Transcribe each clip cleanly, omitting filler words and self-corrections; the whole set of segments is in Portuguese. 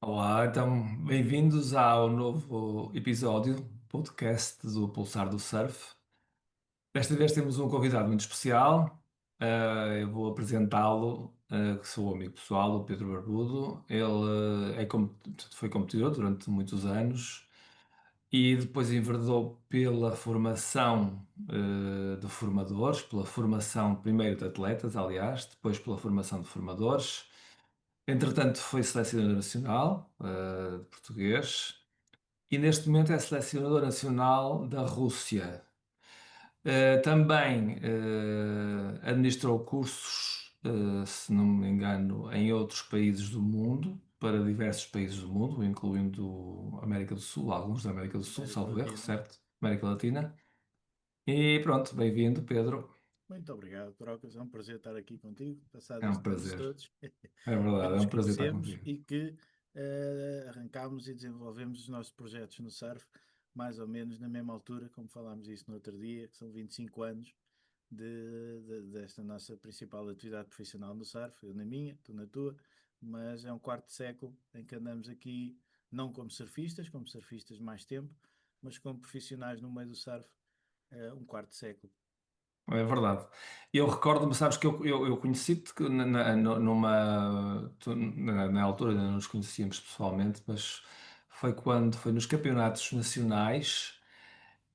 Olá, então bem-vindos ao novo episódio podcast do Pulsar do Surf. Desta vez temos um convidado muito especial. Eu vou apresentá-lo, que sou o amigo pessoal, o Pedro Barbudo. Ele foi competidor durante muitos anos e depois enverdou pela formação de formadores, pela formação primeiro de atletas, aliás, depois pela formação de formadores. Entretanto, foi selecionador nacional, de português, e neste momento é selecionador nacional da Rússia. Também administrou cursos, se não me engano, em outros países do mundo, para diversos países do mundo, incluindo América do Sul, alguns da América do Sul, América salvo erro, Latina. certo? América Latina. E pronto, bem-vindo, Pedro. Muito obrigado, Trocas. É um prazer estar aqui contigo, passado É um estes anos prazer. todos, É que verdade, é nos um prazer estar conhecemos contigo. e que arrancámos e desenvolvemos os nossos projetos no surf, mais ou menos na mesma altura, como falámos isso no outro dia, que são 25 anos desta nossa principal atividade profissional no surf. Eu na minha, tu na tua, mas é um quarto século em que andamos aqui, não como surfistas mais tempo, mas como profissionais no meio do surf, um quarto século. É verdade. Eu recordo-me, sabes que eu conheci-te que na altura ainda não nos conhecíamos pessoalmente, mas foi quando foi nos campeonatos nacionais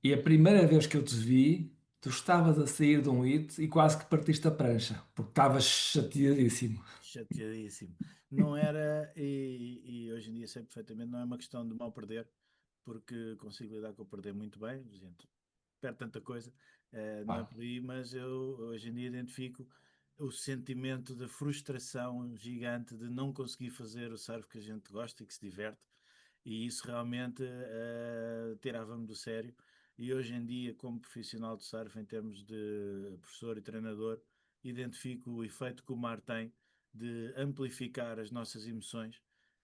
e a primeira vez que eu te vi, tu estavas a sair de um hit e quase que partiste a prancha, porque estavas chateadíssimo. Chateadíssimo. Não era, e hoje em dia sei perfeitamente, não é uma questão de mal perder, porque consigo lidar com o perder muito bem, gente, perde tanta coisa, não é Ah, por aí, mas eu hoje em dia identifico o sentimento de frustração gigante de não conseguir fazer o surf que a gente gosta e que se diverte, e isso realmente tirava-me do sério. E hoje em dia, como profissional de surf, em termos de professor e treinador, identifico o efeito que o mar tem de amplificar as nossas emoções.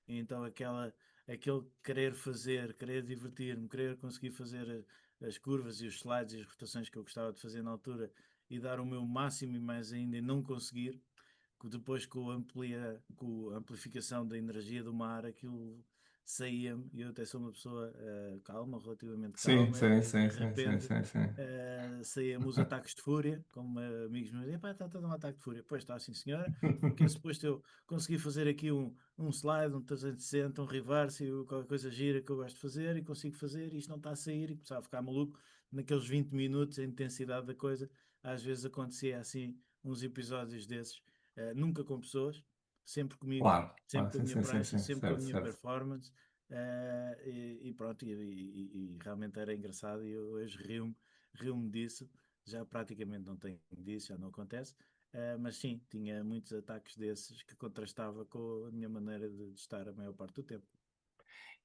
E então aquele querer fazer, querer divertir-me, querer conseguir fazer as curvas e os slides e as rotações que eu gostava de fazer na altura e dar o meu máximo e mais ainda e não conseguir, que depois com a amplificação da energia do mar, aquilo saía-me, e eu até sou uma pessoa calma, relativamente sim, calma, sim, e de sim, sim, sim, repente sim, sim. saía-me os ataques de fúria, como amigos meus diziam, pá, está a dar um ataque de fúria. Pois está, sim senhora, porque é suposto eu conseguir fazer aqui um slide, um 360, um reverse, e qualquer coisa gira que eu gosto de fazer, e consigo fazer, e isto não está a sair, e começava a ficar maluco. Naqueles 20 minutos, a intensidade da coisa, às vezes acontecia assim, uns episódios desses, nunca com pessoas, sempre comigo, Claro, sempre claro, com a sim, minha sim, sim, prancha, sim, sempre com a certo, minha certo. performance. E pronto, e realmente era engraçado, e eu hoje rio-me disso, já praticamente não tenho disso, já não acontece, mas sim, tinha muitos ataques desses que contrastava com a minha maneira de estar a maior parte do tempo.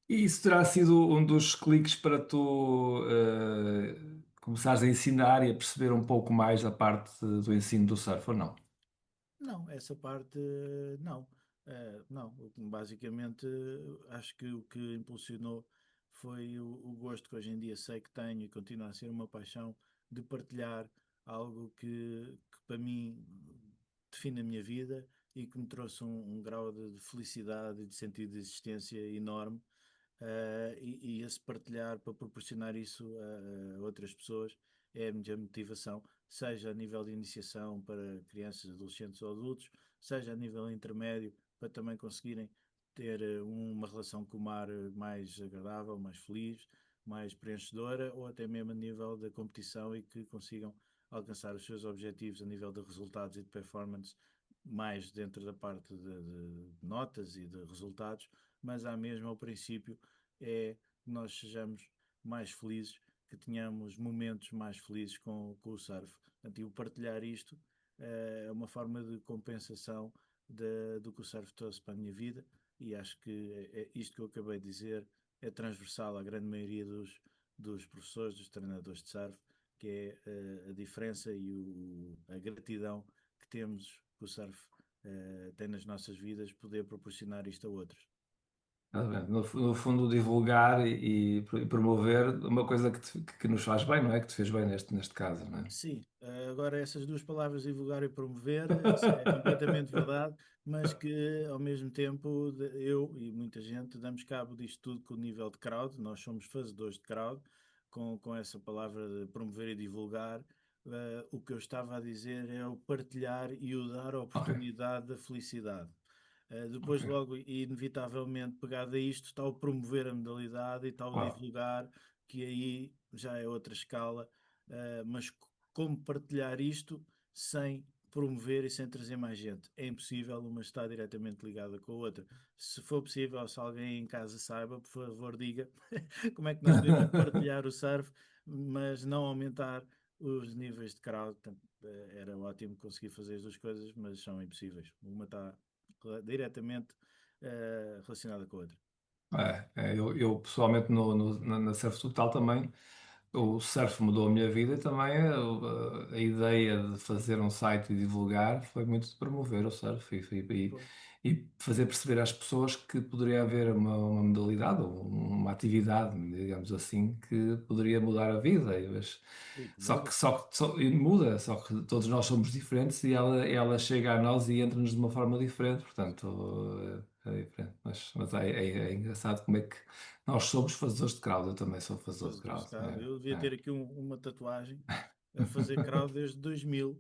E isso terá sido um dos cliques para tu começares a ensinar e a perceber um pouco mais a parte do ensino do surf, ou não? Não, essa parte não. Não, basicamente acho que o que impulsionou foi o gosto que hoje em dia sei que tenho e continua a ser uma paixão de partilhar algo que para mim define a minha vida e que me trouxe um grau de felicidade e de sentido de existência enorme. E esse partilhar para proporcionar isso a outras pessoas é a minha motivação, seja a nível de iniciação para crianças, adolescentes ou adultos, seja a nível intermédio para também conseguirem ter uma relação com o mar mais agradável, mais feliz, mais preenchedora, ou até mesmo a nível da competição e que consigam alcançar os seus objetivos a nível de resultados e de performance, mais dentro da parte de notas e de resultados, mas há mesmo ao princípio é que nós sejamos mais felizes, que tenhamos momentos mais felizes com o surf. Portanto, e o partilhar isto é uma forma de compensação do que o surf trouxe para a minha vida, e acho que isto que eu acabei de dizer é transversal à grande maioria dos professores, dos treinadores de surf, que é a diferença e a gratidão que temos que o surf tem nas nossas vidas, poder proporcionar isto a outros. exatamente. No fundo, divulgar e promover uma coisa que nos faz bem, não é? Que te fez bem neste caso, não é? Sim, agora essas duas palavras, divulgar e promover, isso é completamente verdade, mas que ao mesmo tempo eu e muita gente damos cabo disto tudo com o nível de crowd, nós somos fazedores de crowd, com essa palavra de promover e divulgar. O que eu estava a dizer é o partilhar e o dar a Ok, oportunidade da felicidade. Depois, ok, logo, e inevitavelmente, pegado a isto, está o promover a modalidade e está o claro. divulgar, que aí já é outra escala. Mas como partilhar isto sem promover e sem trazer mais gente? É impossível, uma está diretamente ligada com a outra. Se for possível, se alguém em casa saiba, por favor, diga como é que nós podemos partilhar o surf, mas não aumentar os níveis de crowd. Portanto, era ótimo conseguir fazer as duas coisas, mas são impossíveis. Uma está diretamente relacionada com a outra. Eu pessoalmente na Surf Total também, o surf mudou a minha vida e também a ideia de fazer um site e divulgar foi muito de promover o surf Pois. e fazer perceber às pessoas que poderia haver uma modalidade ou uma atividade, digamos assim, que poderia mudar a vida. E que Só muda. que e muda, só que todos nós somos diferentes e ela chega a nós e entra-nos de uma forma diferente, portanto é diferente. Mas é engraçado como é que nós somos fazedores de crowd, eu também sou fazedor de Fazedores de crowd. crowd. Eu devia É. ter aqui uma tatuagem a fazer crowd desde 2000,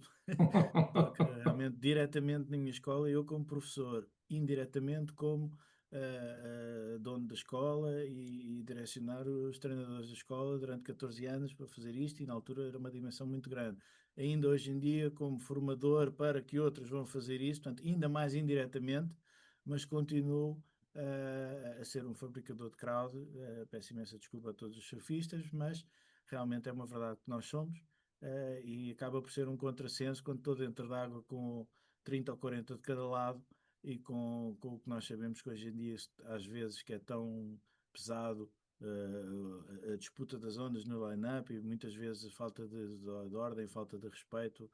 porque realmente diretamente na minha escola, eu como professor, indiretamente como dono da escola e direcionar os treinadores da escola durante 14 anos para fazer isto, e na altura era uma dimensão muito grande. Ainda hoje em dia, como formador para que outros vão fazer isso, portanto, ainda mais indiretamente, mas continuo a ser um fabricador de crowd. Peço imensa desculpa a todos os surfistas, mas realmente é uma verdade que nós somos. E acaba por ser um contrassenso quando estou dentro d'água com 30 ou 40 de cada lado e com o que nós sabemos que hoje em dia às vezes que é tão pesado, a disputa das ondas no line-up e muitas vezes a falta de ordem, falta de respeito.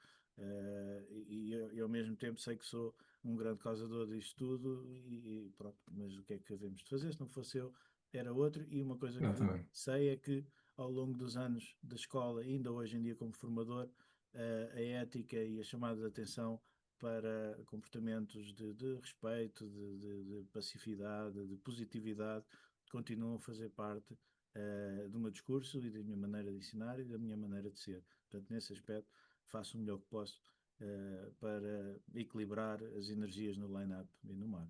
E ao mesmo tempo sei que sou um grande causador disto tudo e pronto, mas o que é que havemos de fazer? Se não fosse eu, era outro. E uma coisa que Exatamente. sei é que ao longo dos anos da escola, ainda hoje em dia como formador, a ética e a chamada de atenção para comportamentos de respeito, de passividade, de positividade, continuam a fazer parte do meu discurso e da minha maneira de ensinar e da minha maneira de ser. Portanto, nesse aspecto, faço o melhor que posso para equilibrar as energias no line-up e no mar.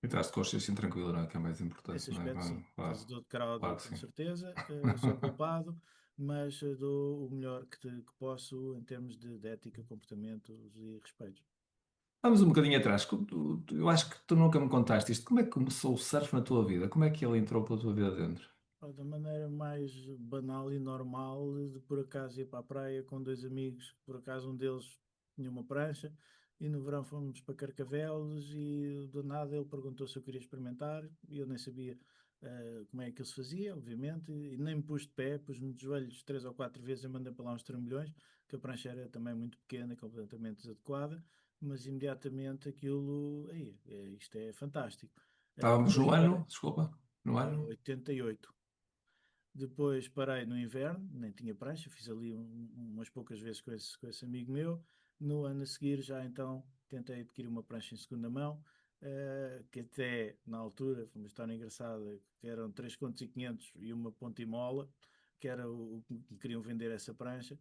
E estás de consciência tranquila, não é? Que é mais Nesse importante, não é? aspecto, sim. Claro, Fazedor de crowd, claro que com sim. certeza. Sou culpado, mas dou o melhor que posso em termos de ética, comportamentos e respeitos. Vamos um bocadinho atrás. Eu acho que tu nunca me contaste isto. Como é que começou o surf na tua vida? Como é que ele entrou pela tua vida dentro? Da maneira mais banal e normal, de por acaso ir para a praia com dois amigos, por acaso um deles tinha uma prancha, e no verão fomos para Carcavelos e do nada ele perguntou se eu queria experimentar, e eu nem sabia como é que ele se fazia, obviamente, e nem me pus de pé, pus-me de joelhos 3 ou 4 vezes a mandar para lá uns trambolhões, que a prancha era também muito pequena e completamente desadequada, mas imediatamente aquilo, aí, isto é fantástico. Estávamos Depois no para ano, desculpa, no ano? 88. Depois parei no inverno, nem tinha prancha, fiz ali umas poucas vezes com esse amigo meu. No ano a seguir, já então, tentei adquirir uma prancha em segunda mão, que até na altura, foi uma história engraçada, que eram 3,5 contos e uma ponta e mola, que era o que me queriam vender essa prancha.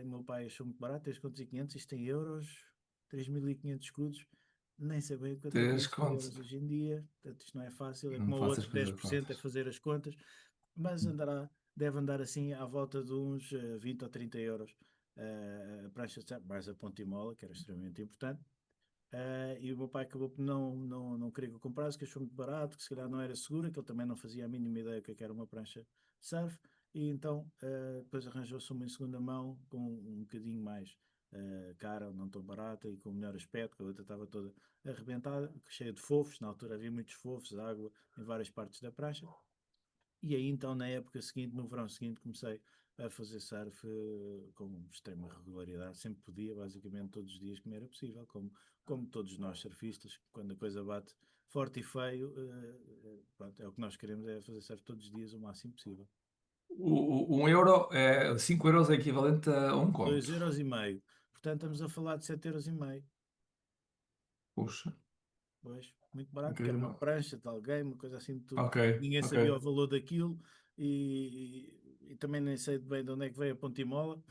Meu pai achou muito barato, 3,5 contos, isto em euros, 3.500 escudos. Nem sei bem quanto é que é Três isto em contos. euros hoje em dia, portanto isto não é fácil, é Não como o faças outro fazer 10% é contas. fazer as contas, mas deve andar assim à volta de uns 20 ou 30 euros a prancha de surf, mais a ponta e mola, que era extremamente importante. E o meu pai acabou por não querer que eu comprasse, que achou muito barato, que se calhar não era segura, que ele também não fazia a mínima ideia do que era uma prancha de surf, e então depois arranjou-se uma em segunda mão com um bocadinho mais cara, não tão barata e com melhor aspecto, que a outra estava toda arrebentada, cheia de fofos, na altura havia muitos fofos, água em várias partes da prancha. E aí então, na época seguinte, no verão seguinte, comecei a fazer surf com extrema regularidade. Sempre podia, basicamente todos os dias que me era possível, como todos nós surfistas, quando a coisa bate forte e feio, pronto, é o que nós queremos, é fazer surf todos os dias o máximo possível. Um euro, 5 euros é equivalente a um Dois conto. euros e meio. Portanto, estamos a falar de 7,5 euros. Puxa, Pois, muito barato, que era uma incrível. prancha de alguém, uma coisa assim, Ok, ninguém ok. sabia o valor daquilo e também nem sei bem de onde é que veio a Pontimola.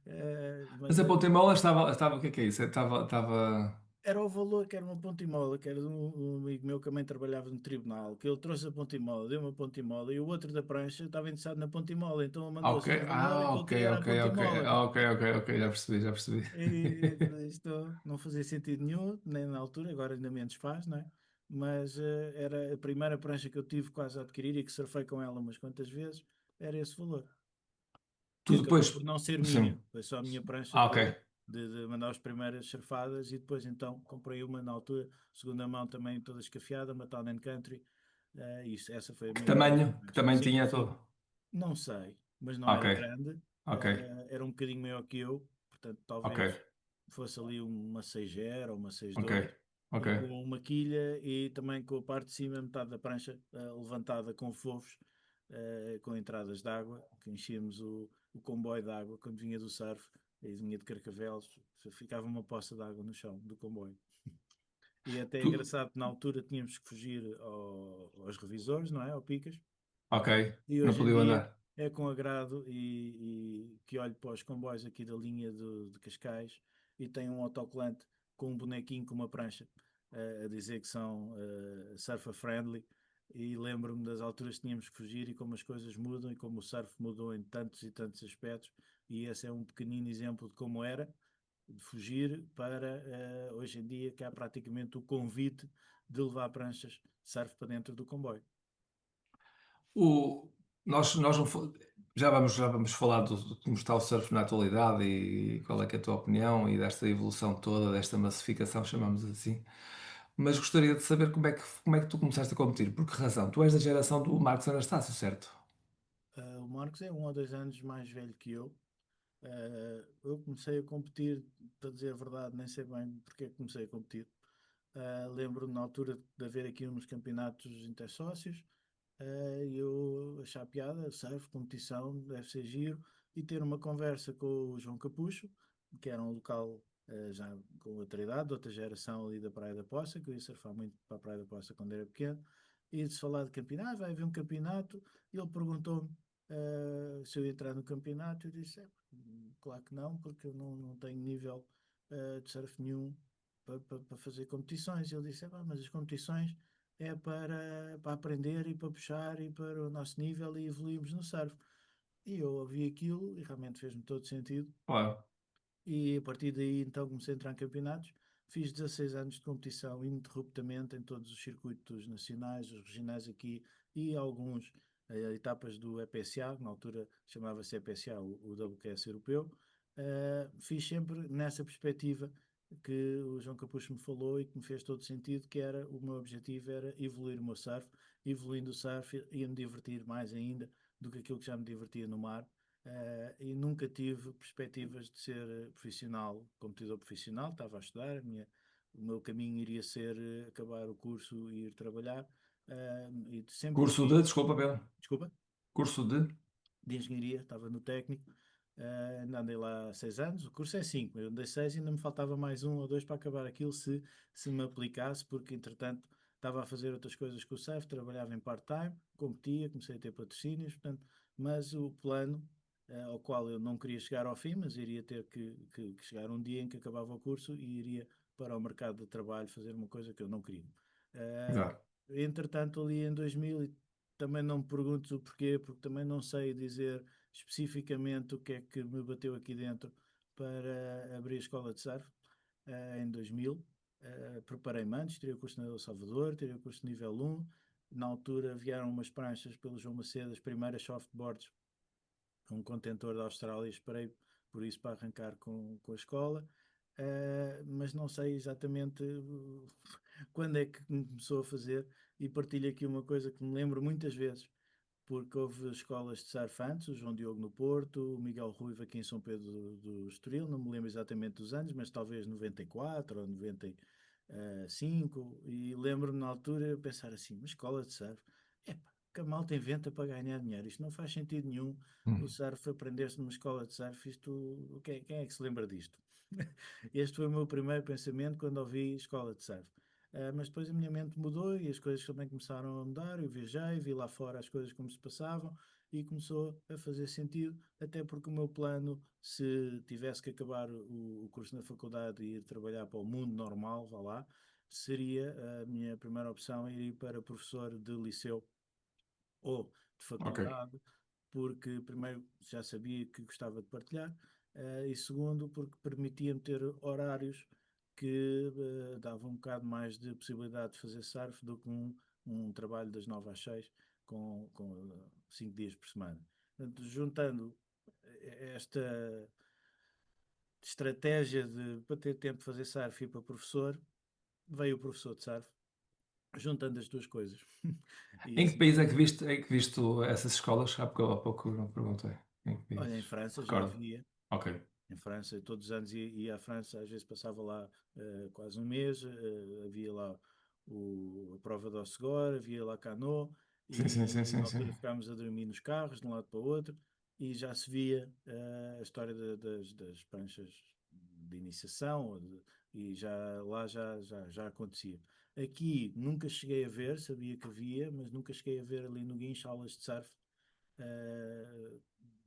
Mas Mas a Pontimola estava, o que é isso? Estava. era o valor que era uma Pontimola, que era de um amigo meu que também trabalhava no tribunal, que ele trouxe a Pontimola, deu uma Pontimola e o outro da prancha estava interessado na Pontimola, então ele mandou Ok, assim o valor e que ele ok, queria era a ok, ok, Pontimola. ok, ok, ok, já percebi, já percebi. E isto não fazia sentido nenhum, nem na altura, agora ainda menos faz, não é? Mas era a primeira prancha que eu tive quase a adquirir e que surfei com ela umas quantas vezes, era esse valor. Que Tu acabou depois. por não ser minha, Sim. foi só a minha prancha Ok. de mandar as primeiras surfadas e depois então comprei uma na altura, segunda mão também toda escafiada, uma Town and Country. Isso, essa foi a Que minha primeira tamanho? Que prancha. tamanho Sim, tinha sim. todo? Não sei, mas não Ok, era grande, ok, era um bocadinho maior que eu, portanto ok, talvez fosse ali uma 6 ou uma seis ok, dois ok. com uma quilha e também com a parte de cima, metade da prancha levantada com fofos, com entradas de água, que enchíamos o comboio de água quando vinha do surf, e vinha de Carcavelos, ficava uma poça de água no chão do comboio. E até é Tu, engraçado que na altura tínhamos que fugir aos revisores, não é? Ao Picas, ok, e não hoje em podia dia andar. é com agrado e que olho para os comboios aqui da linha de Cascais e tem um autocolante com um bonequinho com uma prancha a dizer que são surfer friendly e lembro-me das alturas que tínhamos que fugir e como as coisas mudam e como o surf mudou em tantos e tantos aspectos e esse é um pequenino exemplo de como era de fugir para hoje em dia que há praticamente o convite de levar pranchas de surf para dentro do comboio. O, nós não, já vamos falar de como está o surf na atualidade e qual é que é a tua opinião e desta evolução toda, desta massificação, chamamos assim. Mas gostaria de saber como é que tu começaste a competir. Por que razão? Tu és da geração do Marcos Anastácio, certo? O Marcos é 1 ou 2 anos mais velho que eu. Eu comecei a competir, para dizer a verdade, nem sei bem porque é que comecei a competir. Lembro-me na altura de haver aqui uns campeonatos intersócios e eu achar piada, surf, competição, deve ser giro, e ter uma conversa com o João Capucho, que era um local já com outra idade, de outra geração ali da Praia da Poça, que eu ia surfar muito para a Praia da Poça quando era pequeno, e de falar de campeonato, vai haver um campeonato, e ele perguntou-me se eu ia entrar no campeonato, eu disse, claro que não, porque eu não tenho nível de surf nenhum para fazer competições. E ele disse, mas as competições é para aprender e para puxar e para o nosso nível e evoluirmos no surf. E eu ouvi aquilo e realmente fez-me todo sentido. Claro. E a partir daí então comecei a entrar em campeonatos. Fiz 16 anos de competição ininterruptamente em todos os circuitos nacionais, os regionais aqui e alguns etapas do EPSA, que na altura chamava-se EPSA, o WQS europeu. Fiz sempre nessa perspectiva que o João Capucho me falou e que me fez todo sentido, que era o meu objetivo era evoluir o meu surf, evoluindo o surf e me divertir mais ainda do que aquilo que já me divertia no mar. E nunca tive perspectivas de ser profissional, competidor profissional, estava a estudar, o meu caminho iria ser acabar o curso e ir trabalhar, e sempre Curso de, quis, desculpa, Pedro. desculpa, Curso de. de engenharia, estava no técnico, ainda andei lá 6 anos, o curso é 5, eu andei 6 e ainda me faltava mais 1 ou 2 para acabar aquilo se me aplicasse, porque entretanto estava a fazer outras coisas com o surf, trabalhava em part-time, competia, comecei a ter patrocínios, portanto, mas o plano ao qual eu não queria chegar ao fim, mas iria ter que chegar um dia em que acabava o curso e iria para o mercado de trabalho fazer uma coisa que eu não queria. Eh, Exato. Entretanto, ali em 2000, e também não me perguntes o porquê, porque também não sei dizer especificamente o que é que me bateu aqui dentro para abrir a escola de surf em 2000. Preparei-me antes, tirei o curso na El Salvador, tirei o curso de nível 1. Na altura vieram umas pranchas pelo João Macedo, as primeiras softboards, um contentor da Austrália, esperei por isso para arrancar com a escola. Mas não sei exatamente quando é que começou a fazer e partilho aqui uma coisa que me lembro muitas vezes porque houve escolas de surf antes, o João Diogo no Porto, o Miguel Ruivo aqui em São Pedro do Estoril, não me lembro exatamente dos anos, mas talvez 94 ou 90, 5, e lembro-me na altura eu pensar assim, uma escola de surf, epá, que a malta inventa para ganhar dinheiro, isto não faz sentido nenhum, o Hum. surf aprender-se numa escola de surf, isto, quem é que se lembra disto? Este foi o meu primeiro pensamento quando ouvi escola de surf. Mas depois a minha mente mudou e as coisas também começaram a mudar. Eu viajei, vi lá fora as coisas como se passavam e começou a fazer sentido, até porque o meu plano, se tivesse que acabar o curso na faculdade e ir trabalhar para o mundo normal, vá lá, seria a minha primeira opção ir para professor de liceu ou de Ok. faculdade, porque primeiro já sabia que gostava de partilhar, e segundo porque permitia-me ter horários que davam um bocado mais de possibilidade de fazer surf do que um trabalho das 9 às 6 com 5 dias por semana. Portanto, juntando esta estratégia de para ter tempo de fazer surf e para professor, veio o professor de surf, juntando as duas coisas. E Em que assim, país é que viste essas escolas? Há pouco não perguntei. Em que país? olha, em França já Recordo. havia. Ok. Em França, todos os anos ia à França, às vezes passava lá quase um mês, havia lá a prova do Ossegor, havia lá canoa, Sim, sim, sim, e na sim, sim. altura ficámos a dormir nos carros, de um lado para o outro, e já se via a história das pranchas de iniciação, e já acontecia. Aqui nunca cheguei a ver, sabia que havia, mas nunca cheguei a ver ali no Guincho aulas de surf, eh,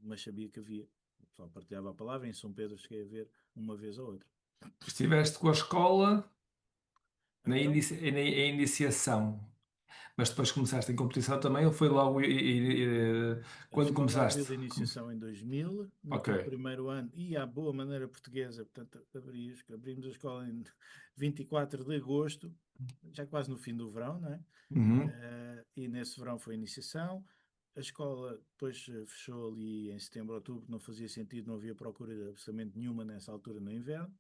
mas sabia que havia. O pessoal partilhava a palavra. Em São Pedro cheguei a ver uma vez ou outra. Estiveste com a escola Então, na iniciação, mas depois começaste em competição também, ou foi logo a quando escola abriu começaste? de iniciação em 2000, Ok. naquele primeiro ano, e à boa maneira portuguesa, portanto, abrimos a escola em 24 de agosto, já quase no fim do verão, não é? Uhum. E nesse verão foi a iniciação. A escola depois fechou ali em setembro, outubro, não fazia sentido, não havia procura de absolutamente nenhuma nessa altura no inverno.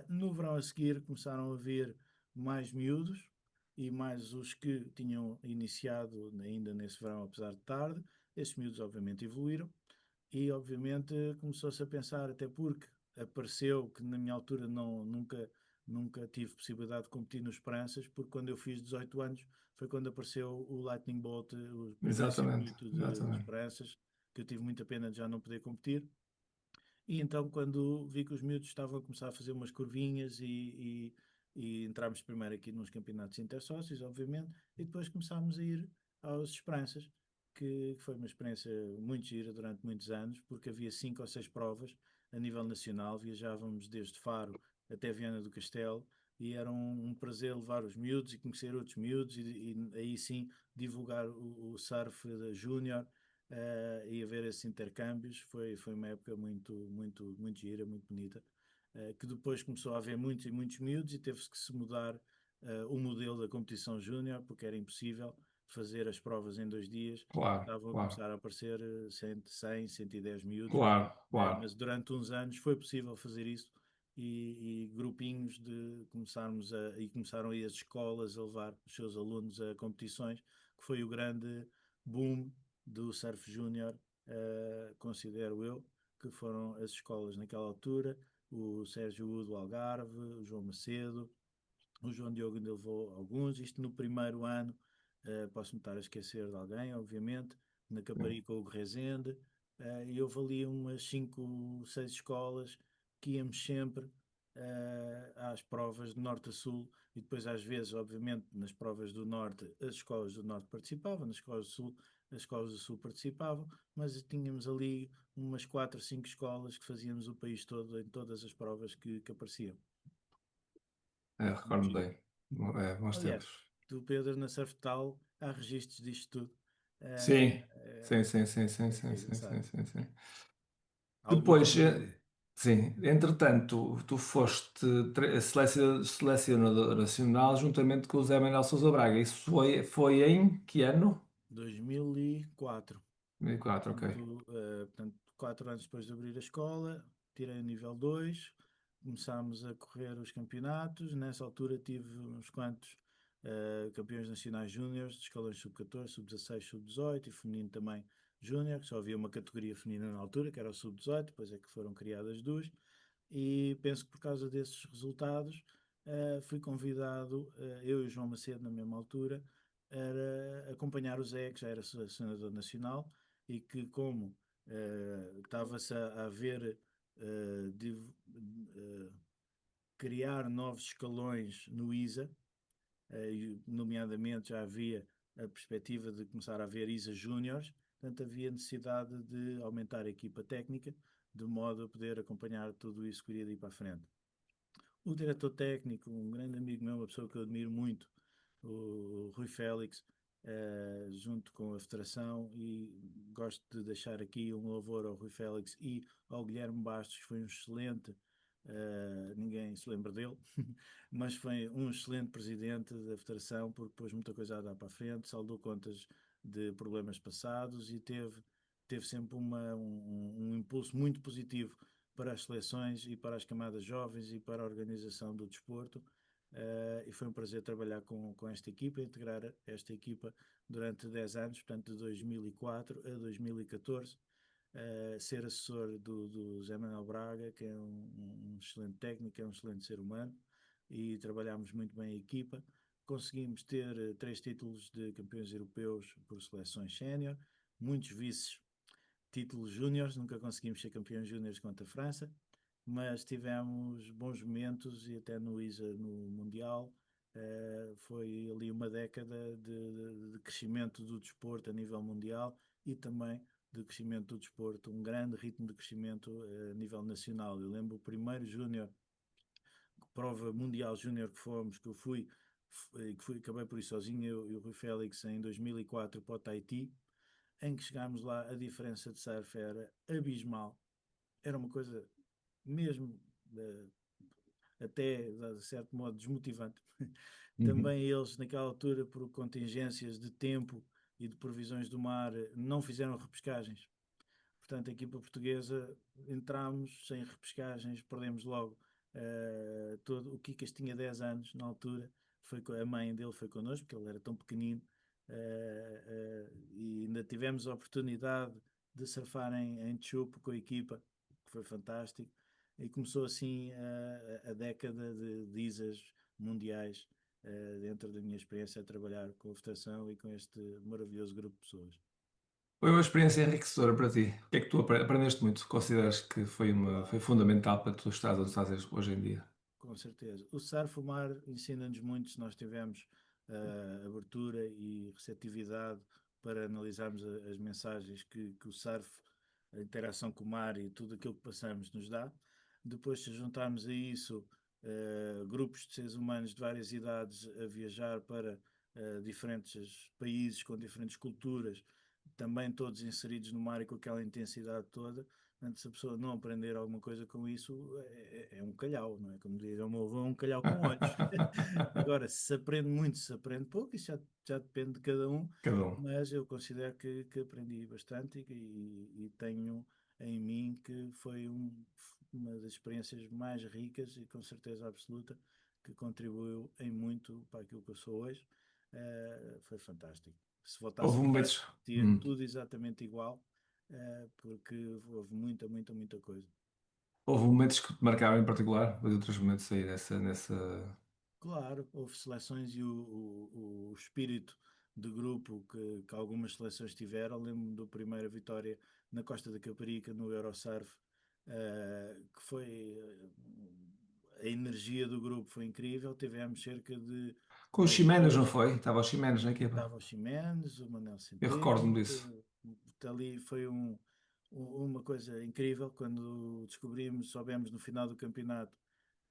No verão a seguir começaram a vir mais miúdos e mais os que tinham iniciado ainda nesse verão, apesar de tarde. Esses miúdos, obviamente, evoluíram e, obviamente, começou-se a pensar, até porque apareceu que na minha altura nunca tive possibilidade de competir nos Esperanças, porque quando eu fiz 18 anos foi quando apareceu o Lightning Bolt, o primeiro Exatamente, circuito de exatamente. Esperanças, que eu tive muita pena de já não poder competir. E então, quando vi que os miúdos estavam a começar a fazer umas curvinhas e entramos primeiro aqui nos campeonatos intersócios, obviamente, e depois começámos a ir aos Esperanças, que foi uma experiência muito gira durante muitos anos, porque havia 5 ou 6 provas a nível nacional, viajávamos desde Faro até Viana do Castelo, e era um prazer levar os miúdos e conhecer outros miúdos, e aí sim divulgar o surf júnior, e haver esses intercâmbios. Foi uma época muito gira, muito bonita, que depois começou a haver muitos e muitos miúdos e teve-se que se mudar o modelo da competição júnior, porque era impossível fazer as provas em 2 dias. Claro, Estavam a claro, começar a aparecer 100, 110 miúdos, claro, claro, mas durante uns anos foi possível fazer isso, e grupinhos e começaram aí as escolas a levar os seus alunos a competições, que foi o grande boom do surf júnior, considero eu, que foram as escolas naquela altura, o Sérgio Udo do Algarve, o João Macedo, o João Diogo ainda levou alguns, isto no primeiro ano. Posso-me estar a esquecer de alguém, obviamente, na Caparica o Rezende, e houve ali umas 5, 6 escolas que íamos sempre às provas de norte a sul, e depois às vezes, obviamente, nas provas do norte, as escolas do norte participavam, nas escolas do sul, as escolas do sul participavam, mas tínhamos ali umas 4, 5 escolas que fazíamos o país todo em todas as provas que apareciam. Muito recordo giro. bem. Bons Aliás, tempos. do Pedro na Surftal há registros disto tudo. Eh, Sim, sim, sim, sim, sim, é sim, sim, engraçado. sim, sim, sim. Alguns Depois, com. sim, entretanto, tu foste selecionador nacional juntamente com o Zé Manuel Sousa Braga. Isso foi em que ano? 2004. 2004, ok. Portanto, 4 anos depois de abrir a escola, tirei o nível 2, começámos a correr os campeonatos. Nessa altura tive uns quantos campeões nacionais júniores, de escalões sub-14, sub-16, sub-18 e feminino também júnior, que só havia uma categoria feminina na altura, que era o sub-18, depois é que foram criadas duas. E penso que por causa desses resultados fui convidado, eu e o João Macedo, na mesma altura, a acompanhar o Zé, que já era selecionador nacional, e que, como estava-se a ver eh, criar novos escalões no ISA, nomeadamente já havia a perspectiva de começar a haver ISA Júniores, portanto havia necessidade de aumentar a equipa técnica, de modo a poder acompanhar tudo isso que iria ir para a frente. O diretor técnico, um grande amigo meu, uma pessoa que eu admiro muito, o Rui Félix, junto com a Federação, e gosto de deixar aqui um louvor ao Rui Félix e ao Guilherme Bastos, que foi um excelente, ninguém se lembra dele, mas foi um excelente presidente da Federação, porque pôs muita coisa a dar para a frente, saldou contas de problemas passados e teve sempre um impulso muito positivo para as seleções e para as camadas jovens e para a organização do desporto. E foi um prazer trabalhar com esta equipa, integrar esta equipa durante 10 anos, portanto de 2004 a 2014, ser assessor do Zé Manuel Braga, que é um excelente técnico, é um excelente ser humano, e trabalhámos muito bem a equipa. Conseguimos ter 3 títulos de campeões europeus por seleções sénior, muitos vices, títulos júniores, nunca conseguimos ser campeões júniores contra a França, mas tivemos bons momentos e até no ISA no Mundial. Foi ali uma década de crescimento do desporto a nível mundial e também de crescimento do desporto, um grande ritmo de crescimento a nível nacional. Eu lembro o primeiro júnior, prova mundial júnior que fomos, que eu fui, acabei por ir sozinho, eu e o Rui Félix, em 2004 para o Tahiti, em que chegámos lá, a diferença de surf era abismal. Era uma coisa mesmo, até de certo modo, desmotivante. Uhum. Também eles, naquela altura, por contingências de tempo e de provisões do mar, não fizeram repescagens. Portanto, a equipa portuguesa entramos sem repescagens, perdemos logo todo. O Kikas tinha 10 anos na altura, a mãe dele foi connosco, porque ele era tão pequenino, e ainda tivemos a oportunidade de surfar em Chupo com a equipa, que foi fantástico, e começou assim a década de ISAs mundiais, dentro da minha experiência a trabalhar com a Federação e com este maravilhoso grupo de pessoas. Foi uma experiência enriquecedora para ti. O que é que tu aprendeste muito? Consideras que foi Claro. fundamental para tu estás onde estás hoje em dia? Com certeza. O surf, o mar, ensina-nos muito se nós tivermos abertura e receptividade para analisarmos as mensagens que o surf, a interação com o mar e tudo aquilo que passamos nos dá. Depois, se juntarmos a isso grupos de seres humanos de várias idades a viajar para diferentes países com diferentes culturas, também todos inseridos no mar e com aquela intensidade toda. Portanto, se a pessoa não aprender alguma coisa com isso, é um calhau, não é? Como diria o meu avô, é um calhau com olhos. Agora, se aprende muito, se aprende pouco, isso já depende de cada um, Cada um. mas eu considero que aprendi bastante e tenho em mim que foi uma das experiências mais ricas e com certeza absoluta que contribuiu em muito para aquilo que eu sou hoje. Foi fantástico. Se voltasse Houve atrás, momentos. tinha tudo exatamente igual, porque houve muita, muita, muita coisa. Houve momentos que te marcaram em particular, mas outros momentos aí nessa. Claro, houve seleções e o espírito de grupo que algumas seleções tiveram. Lembro-me da primeira vitória na Costa da Caparica, no Eurosurf, que foi. A energia do grupo foi incrível. Tivemos cerca de Com os 10 Ximenes, não pessoas. foi? Estava os Ximenes na equipa. Estava o Ximenes, o Manel Eu recordo-me Centeno. disso. Ali foi uma coisa incrível quando descobrimos, soubemos no final do campeonato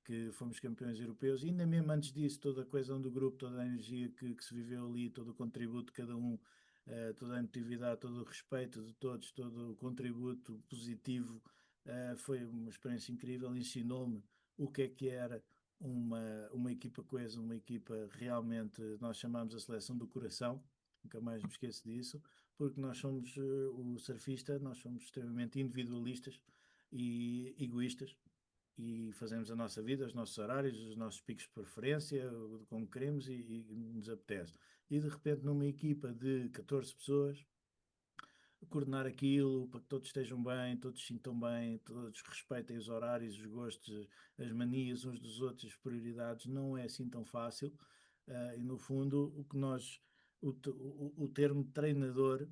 que fomos campeões europeus, e ainda mesmo antes disso, toda a coesão do grupo, toda a energia que se viveu ali, todo o contributo de cada um, toda a emotividade, todo o respeito de todos, todo o contributo positivo, foi uma experiência incrível, ensinou-me o que era uma equipa coesa, uma equipa realmente, nós chamamos a seleção do coração, nunca mais me esqueço disso, porque nós somos, o surfista, nós somos extremamente individualistas e egoístas, e fazemos a nossa vida, os nossos horários, os nossos picos de preferência, como queremos e nos apetece. E de repente, numa equipa de 14 pessoas, coordenar aquilo para que todos estejam bem, todos se sintam bbem, todos respeitem os horários, os gostos, as manias uns dos outros, as prioridades, não é assim tão fácil. E no fundo, o termo treinador,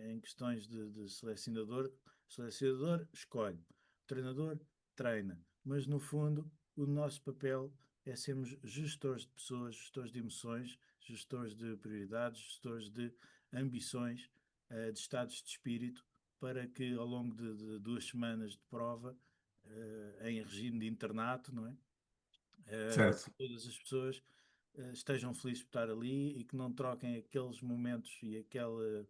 em questões de selecionador escolhe, o treinador treina, mas no fundo, o nosso papel é sermos gestores de pessoas, gestores de emoções, gestores de prioridades, gestores de ambições, de estados de espírito, para que ao longo de 2 semanas de prova, em regime de internato, não é? Certo, Que todas as pessoas estejam felizes por estar ali e que não troquem aqueles momentos e aquela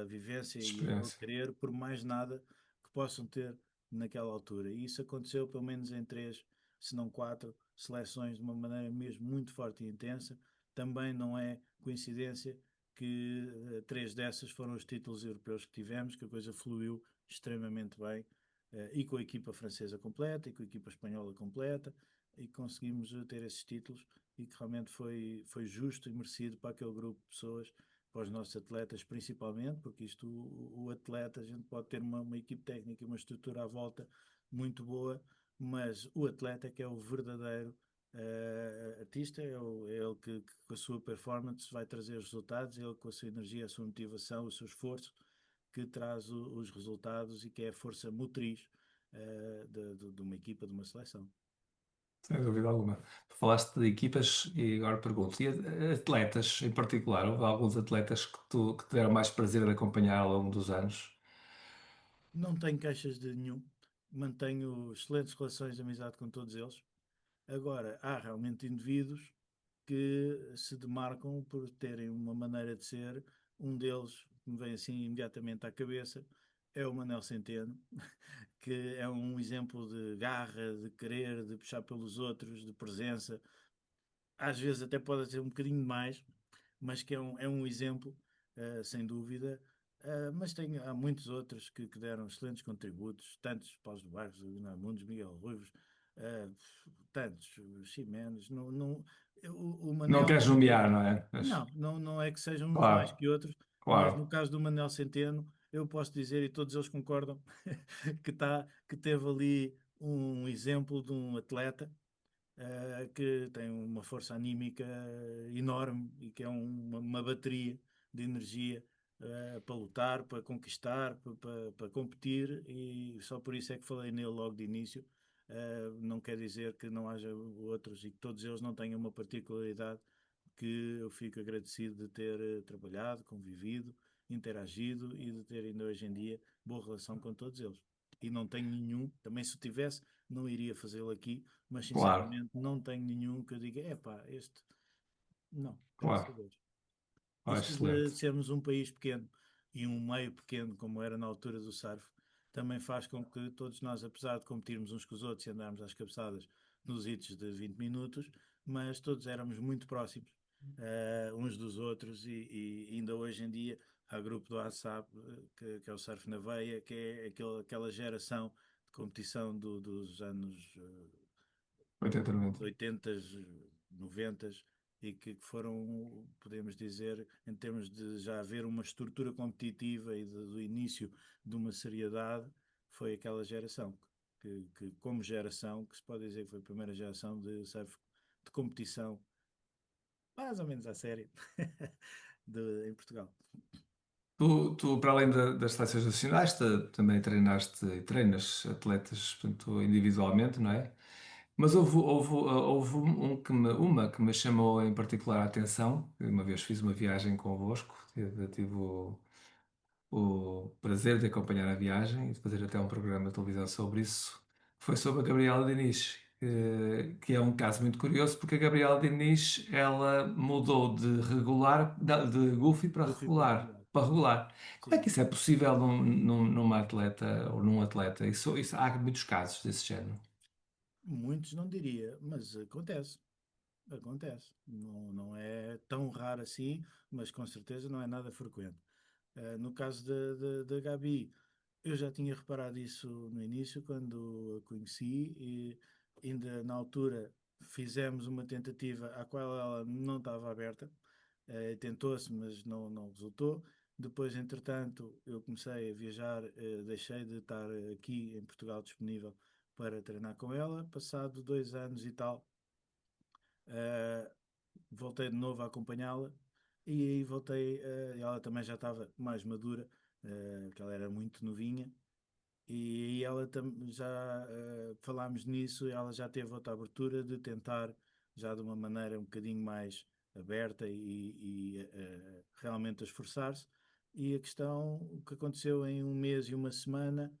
vivência e aquele experiência. querer por mais nada que possam ter naquela altura. E isso aconteceu pelo menos em 3, se não 4 seleções, de uma maneira mesmo muito forte e intensa. Também não é coincidência que 3 dessas foram os títulos europeus que tivemos, que a coisa fluiu extremamente bem, e com a equipa francesa completa, e com a equipa espanhola completa, e conseguimos ter esses títulos, e que realmente foi justo e merecido para aquele grupo de pessoas, para os nossos atletas principalmente, porque isto, o atleta, a gente pode ter uma equipe técnica e uma estrutura à volta muito boa, mas o atleta é que é o verdadeiro artista, é ele que com a sua performance vai trazer os resultados, é ele com a sua energia, a sua motivação, o seu esforço, que traz os resultados e que é a força motriz de uma equipa, de uma seleção. Sem dúvida alguma. Falaste de equipas e agora pergunto, e atletas em particular? Houve alguns atletas que te deram mais prazer de acompanhar ao longo dos anos? Não tenho queixas de nenhum, mantenho excelentes relações de amizade com todos eles. Agora, há realmente indivíduos que se demarcam por terem uma maneira de ser. Um deles, que me vem assim imediatamente à cabeça, é o Manel Centeno, que é um exemplo de garra, de querer, de puxar pelos outros, de presença. Às vezes até pode ser um bocadinho mais, mas que é um exemplo, sem dúvida. Mas há muitos outros que deram excelentes contributos, tantos Paulo de Barros, Aguilar Mundos, Miguel Ruivos, uh, tantos, Ximenes. Não, não, o Não Manel queres nomear, não é? Mas, não é que sejam uns mais claro, que outros, mas no claro. caso do Manel Centeno, eu posso dizer, e todos eles concordam, que teve ali um exemplo de um atleta que tem uma força anímica enorme e que é uma bateria de energia para lutar, para conquistar, para competir, e só por isso é que falei nele logo de início. Não quer dizer que não haja outros e que todos eles não tenham uma particularidade que eu fico agradecido de ter trabalhado, convivido, interagido e de ter ainda hoje em dia boa relação com todos eles. E não tenho nenhum, também se o tivesse, não iria fazê-lo aqui, mas Claro, sinceramente não tenho nenhum que eu diga, epá, este, não, graças a claro. Deus. Ah, Isto de excelente. sermos um país pequeno e um meio pequeno, como era na altura do surf, também faz com que todos nós, apesar de competirmos uns com os outros e andarmos às cabeçadas nos hits de 20 minutos, mas todos éramos muito próximos uns dos outros, e ainda hoje em dia há grupo do WhatsApp, que é o Surf na Veia, que é aquela geração de competição dos anos 80-90. 80, 90, e que foram, podemos dizer, em termos de já haver uma estrutura competitiva e do início de uma seriedade, foi aquela geração que, como geração, que se pode dizer que foi a primeira geração de surf de competição, mais ou menos à série, em Portugal. Para além das seleções nacionais, também treinaste e treinas atletas, portanto, individualmente, não é? Mas houve uma que me chamou em particular a atenção. Uma vez fiz uma viagem convosco, tive o prazer de acompanhar a viagem e de fazer até um programa de televisão sobre isso. Foi sobre a Gabriela Diniz, que é um caso muito curioso, porque a Gabriela Diniz ela mudou de regular, de goofy para Goofy para regular. regular. Para regular. Como é que Sim, isso é possível numa atleta ou num atleta? Há muitos casos desse género. muitos não diria, mas acontece. Acontece. Não, não é tão raro assim, mas com certeza não é nada frequente. No caso da Gabi, eu já tinha reparado isso no início, quando a conheci, e ainda na altura fizemos uma tentativa à qual ela não estava aberta. Tentou-se, mas não resultou. Depois, entretanto, eu comecei a viajar, deixei de estar aqui em Portugal disponível para treinar com ela. Passado 2 anos e tal, eh, voltei de novo a acompanhá-la e aí voltei, ela também já estava mais madura, que ela era muito novinha. E aí ela já falámos nisso, ela já teve outra abertura de tentar, já de uma maneira um bocadinho mais aberta e realmente a esforçar-se. E a questão, o que aconteceu em 1 mês e 1 semana,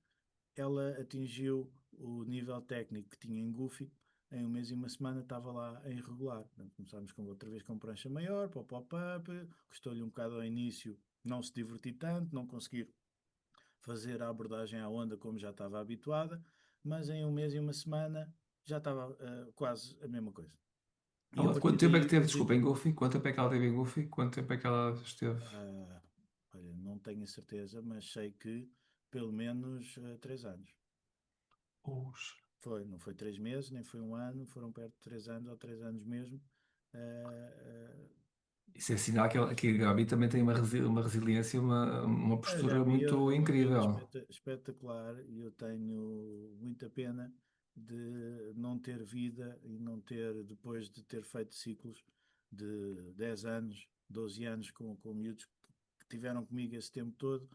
ela atingiu o nível técnico que tinha em Goofy. Em 1 mês e 1 semana estava lá em regular. Portanto, começámos com, outra vez com prancha maior, para o pop-up, custou-lhe um bocado ao início não se divertir tanto, não conseguir fazer a abordagem à onda como já estava habituada, mas em 1 mês e 1 semana já estava quase a mesma coisa. E a Quanto partir tempo é que daí teve, eu vi desculpa, em que, Goofy? Quanto tempo é que ela teve em Goofy? Quanto tempo é que ela esteve? ah, olha, não tenho a certeza, mas sei que pelo menos 3 anos. Oxe. Foi, não foi 3 meses, nem foi 1 ano, foram perto de 3 anos ou 3 anos mesmo. Ah, Isso é sinal que a Gabi também tem uma resiliência, uma A postura Gabi muito é uma miúda incrível. espetacular e eu tenho muita pena de não ter vida e não ter, depois de ter feito ciclos de 10 anos, 12 anos com miúdos que tiveram comigo esse tempo todo,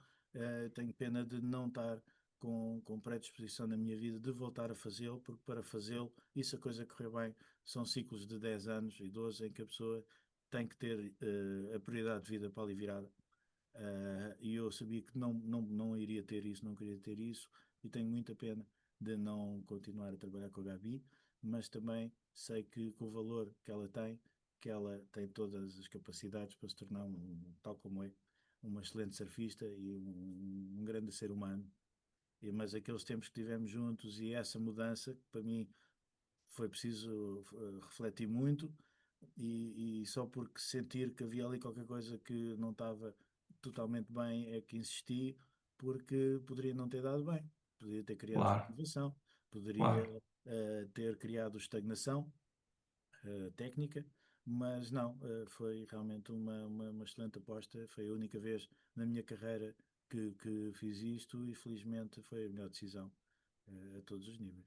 tenho pena de não estar com predisposição na minha vida de voltar a fazê-lo, porque para fazê-lo, e se a coisa correr bem, são ciclos de 10 anos e 12 em que a pessoa tem que ter a prioridade de vida para ali virada. E eu sabia que não iria ter isso, não queria ter isso, e tenho muita pena de não continuar a trabalhar com a Gabi, mas também sei que com o valor que ela tem todas as capacidades para se tornar, tal como é, uma excelente surfista e um grande ser humano. Mas aqueles tempos que tivemos juntos e essa mudança, que para mim foi preciso refletir muito e só porque sentir que havia ali qualquer coisa que não estava totalmente bem é que insisti, porque poderia não ter dado bem, poderia ter criado Claro, desmotivação, poderia claro. ter criado estagnação técnica, mas não, foi realmente uma excelente aposta, foi a única vez na minha carreira que fiz isto e felizmente foi a melhor decisão a todos os níveis.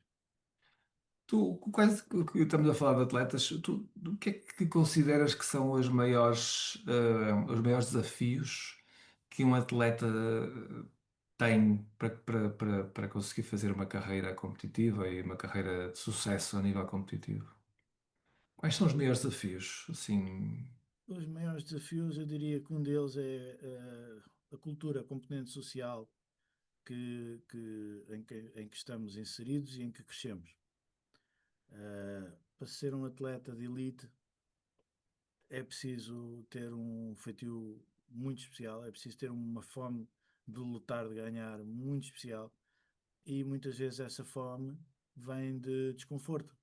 Tu, quais, que estamos a falar de atletas, tu, o que é que consideras que são os maiores desafios que um atleta tem para conseguir fazer uma carreira competitiva e uma carreira de sucesso a nível competitivo? Quais são os maiores desafios? Assim, Os maiores desafios, eu diria que um deles é a cultura, a componente social em que estamos inseridos e em que crescemos. Para ser um atleta de elite é preciso ter um feitio muito especial, é preciso ter uma fome de lutar, de ganhar muito especial e muitas vezes essa fome vem de desconforto,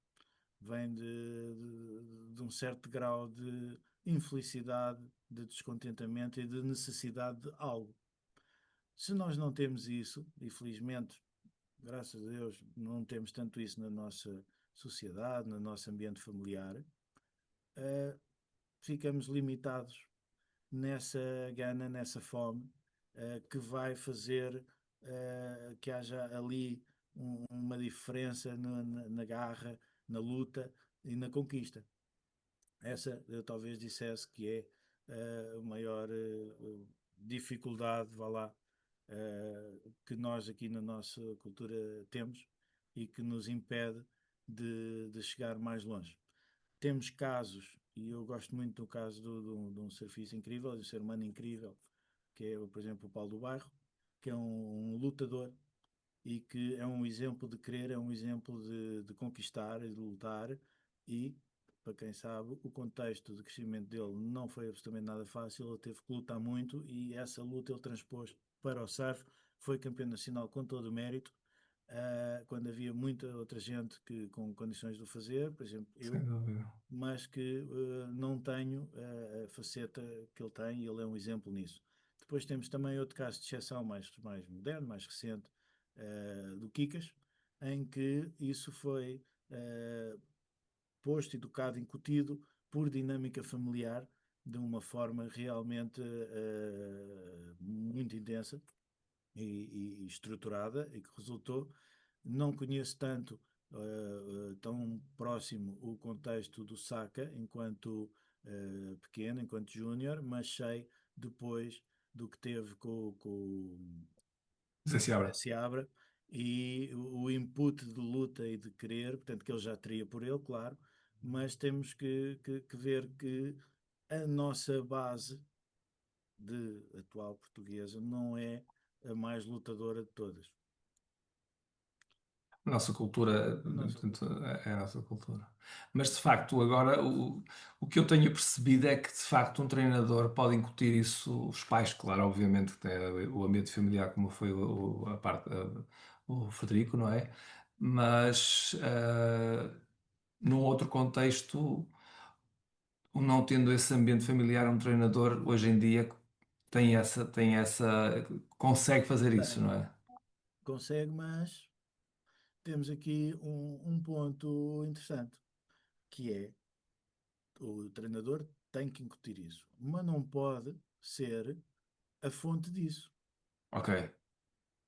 vem de um certo grau de infelicidade, de descontentamento e de necessidade de algo. Se nós não temos isso, e felizmente, graças a Deus, não temos tanto isso na nossa sociedade, no nosso ambiente familiar, eh, ficamos limitados nessa gana, nessa fome, que vai fazer que haja ali uma diferença na garra, na luta e na conquista. Essa eu talvez dissesse que é a maior dificuldade, vá lá, que nós aqui na nossa cultura temos e que nos impede de chegar mais longe. Temos casos, e eu gosto muito do caso de um surfista incrível, de um ser humano incrível, que é, por exemplo, o Paulo do Bairro, que é um lutador e que é um exemplo de querer, é um exemplo de conquistar e de lutar. E, para quem sabe, o contexto de crescimento dele não foi absolutamente nada fácil, ele teve que lutar muito e essa luta ele transpôs para o surf, foi campeão nacional com todo o mérito. Quando havia muita outra gente com condições de o fazer, por exemplo, sem eu, dúvida. mas que não tenho a faceta que ele tem e ele é um exemplo nisso. Depois temos também outro caso de exceção mais moderno, mais recente, do Kikas, em que isso foi posto, educado, incutido por dinâmica familiar, de uma forma realmente muito intensa e estruturada e que resultou. Não conheço tanto, tão próximo o contexto do Saka enquanto pequeno, enquanto júnior, mas sei depois do que teve Zé Seabra. Seabra e o input de luta e de querer, portanto, que ele já teria por ele, claro, mas temos que ver que a nossa base de atual portuguesa não é a mais lutadora de todas. A nossa cultura, A nossa portanto, cultura. é a nossa cultura. Mas de facto, agora o que eu tenho percebido é que de facto um treinador pode incutir isso, os pais, claro, obviamente, que têm o ambiente familiar, como foi a parte, o Frederico, não é? Mas num outro contexto, o não tendo esse ambiente familiar, um treinador hoje em dia consegue fazer isso, Tem, não é? consegue, mas temos aqui um ponto interessante, que é o treinador tem que incutir isso, mas não pode ser a fonte disso. Ok,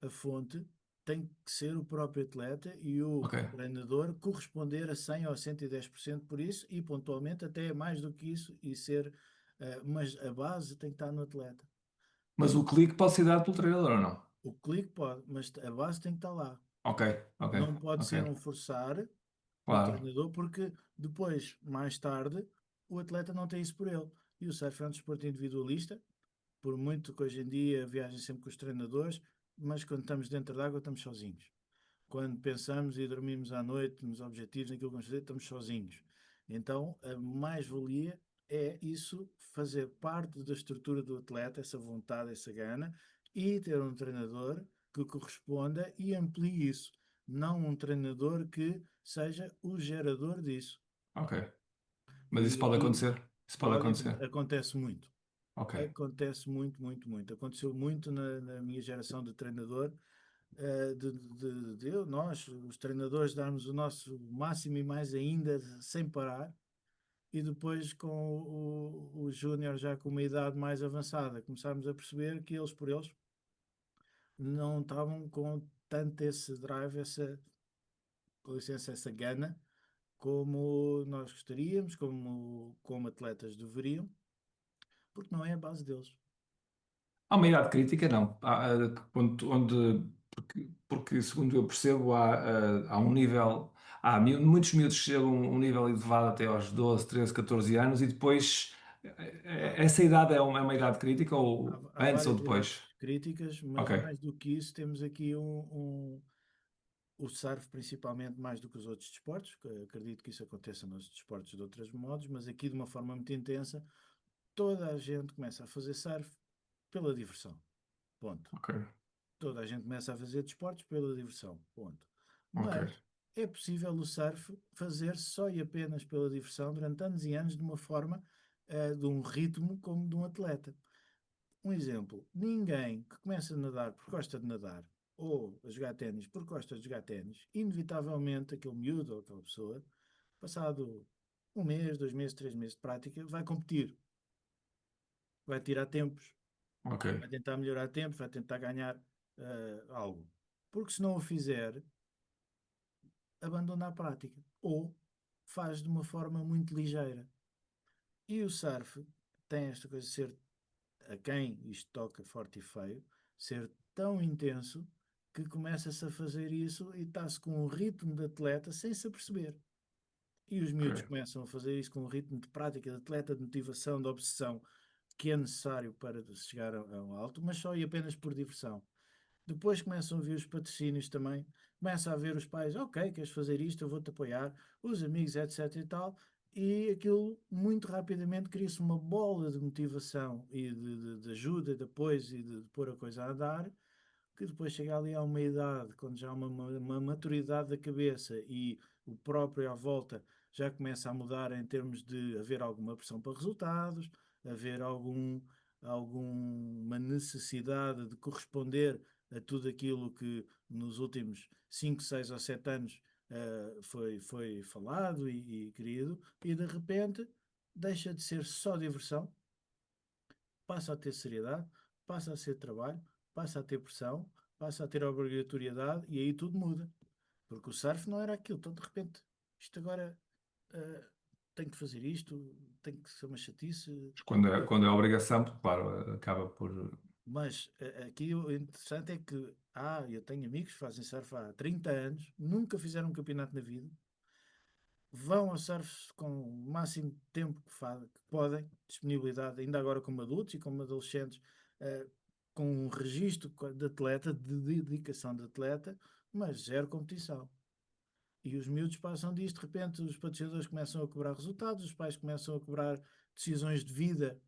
A fonte tem que ser o próprio atleta e o ok. treinador corresponder a 100 ou 110% por isso e pontualmente até mais do que isso e ser, mas a base tem que estar no atleta. Mas o clique pode ser dado pelo treinador ou não? O clique pode, mas a base tem que estar lá. Ok, ok, Não pode ok. ser um forçar do Claro, treinador, porque depois, mais tarde, o atleta não tem isso por ele. E o surf é um desporto individualista, por muito que hoje em dia viajem sempre com os treinadores, mas quando estamos dentro d'água estamos sozinhos. Quando pensamos e dormimos à noite nos objetivos, naquilo que vamos fazer, estamos sozinhos. Então, a mais-valia é isso, fazer parte da estrutura do atleta, essa vontade, essa gana, e ter um treinador que corresponda e amplie isso. Não um treinador que seja o gerador disso. ok. Mas isso E pode aqui acontecer. Isso pode pode, acontecer. acontece muito. Ok, Acontece muito, muito, muito. Aconteceu muito na minha geração de treinador, nós, os treinadores, darmos o nosso máximo e mais ainda, sem parar, e depois com o Júnior já com uma idade mais avançada, começámos a perceber que eles por eles não estavam com tanto esse drive, essa, com licença, essa gana, como nós gostaríamos, como atletas deveriam, porque não é a base deles. há uma idade crítica, não. Porque, segundo eu percebo, há um nível. Muitos miúdos que chegam a um nível elevado até aos 12, 13, 14 anos e depois. Essa idade é uma idade crítica ou Há antes ou várias idades depois? críticas, mas Ok, mais do que isso, temos aqui o surf, principalmente, mais do que os outros desportos, que acredito que isso aconteça nos desportos de outros modos, mas aqui de uma forma muito intensa, toda a gente começa a fazer surf pela diversão. Ponto. ok, Toda a gente começa a fazer desportos pela diversão. Ponto. ok, Mas é possível o surf fazer só e apenas pela diversão durante anos e anos de uma forma, de um ritmo como de um atleta. Um exemplo, ninguém que começa a nadar porque gosta de nadar ou a jogar ténis porque gosta de jogar ténis, inevitavelmente aquele miúdo ou aquela pessoa, passado um mês, 2 meses, 3 meses de prática, vai competir, vai tirar tempos, ok, vai tentar melhorar tempos, vai tentar ganhar algo. Porque se não o fizer, abandona a prática ou faz de uma forma muito ligeira. E o surf tem esta coisa de ser, a quem isto toca forte e feio, ser tão intenso que começa-se a fazer isso e está-se com um ritmo de atleta sem se aperceber. E os miúdos ok, começam a fazer isso com um ritmo de prática, de atleta, de motivação, de obsessão, que é necessário para se chegar ao alto, mas só e apenas por diversão. Depois começam a vir os patrocínios também, começa a ver os pais, ok, queres fazer isto, eu vou-te apoiar, os amigos, etc e tal, e aquilo muito rapidamente cria-se uma bola de motivação e de ajuda, de apoio e de pôr a coisa a andar, que depois chega ali a uma idade, quando já há uma maturidade da cabeça e o próprio à volta já começa a mudar em termos de haver alguma pressão para resultados, haver alguma necessidade de corresponder a tudo aquilo que nos últimos 5 6 ou 7 anos foi falado e querido, e de repente deixa de ser só diversão passa a ter seriedade, passa a ser trabalho, passa a ter pressão, passa a ter obrigatoriedade e aí tudo muda. Porque o surf não era aquilo, então de repente, isto agora eh, tem que fazer isto, tem que ser uma chatice. Mas quando é obrigação, claro, acaba por. Mas aqui o interessante é que, eu tenho amigos que fazem surf há 30 anos, nunca fizeram um campeonato na vida, vão ao surf com o máximo de tempo que podem, disponibilidade, ainda agora como adultos e como adolescentes, eh, com um registro de atleta, de dedicação de atleta, mas zero competição. E os miúdos passam disto, de repente os patrocinadores começam a cobrar resultados, os pais começam a cobrar decisões de vida.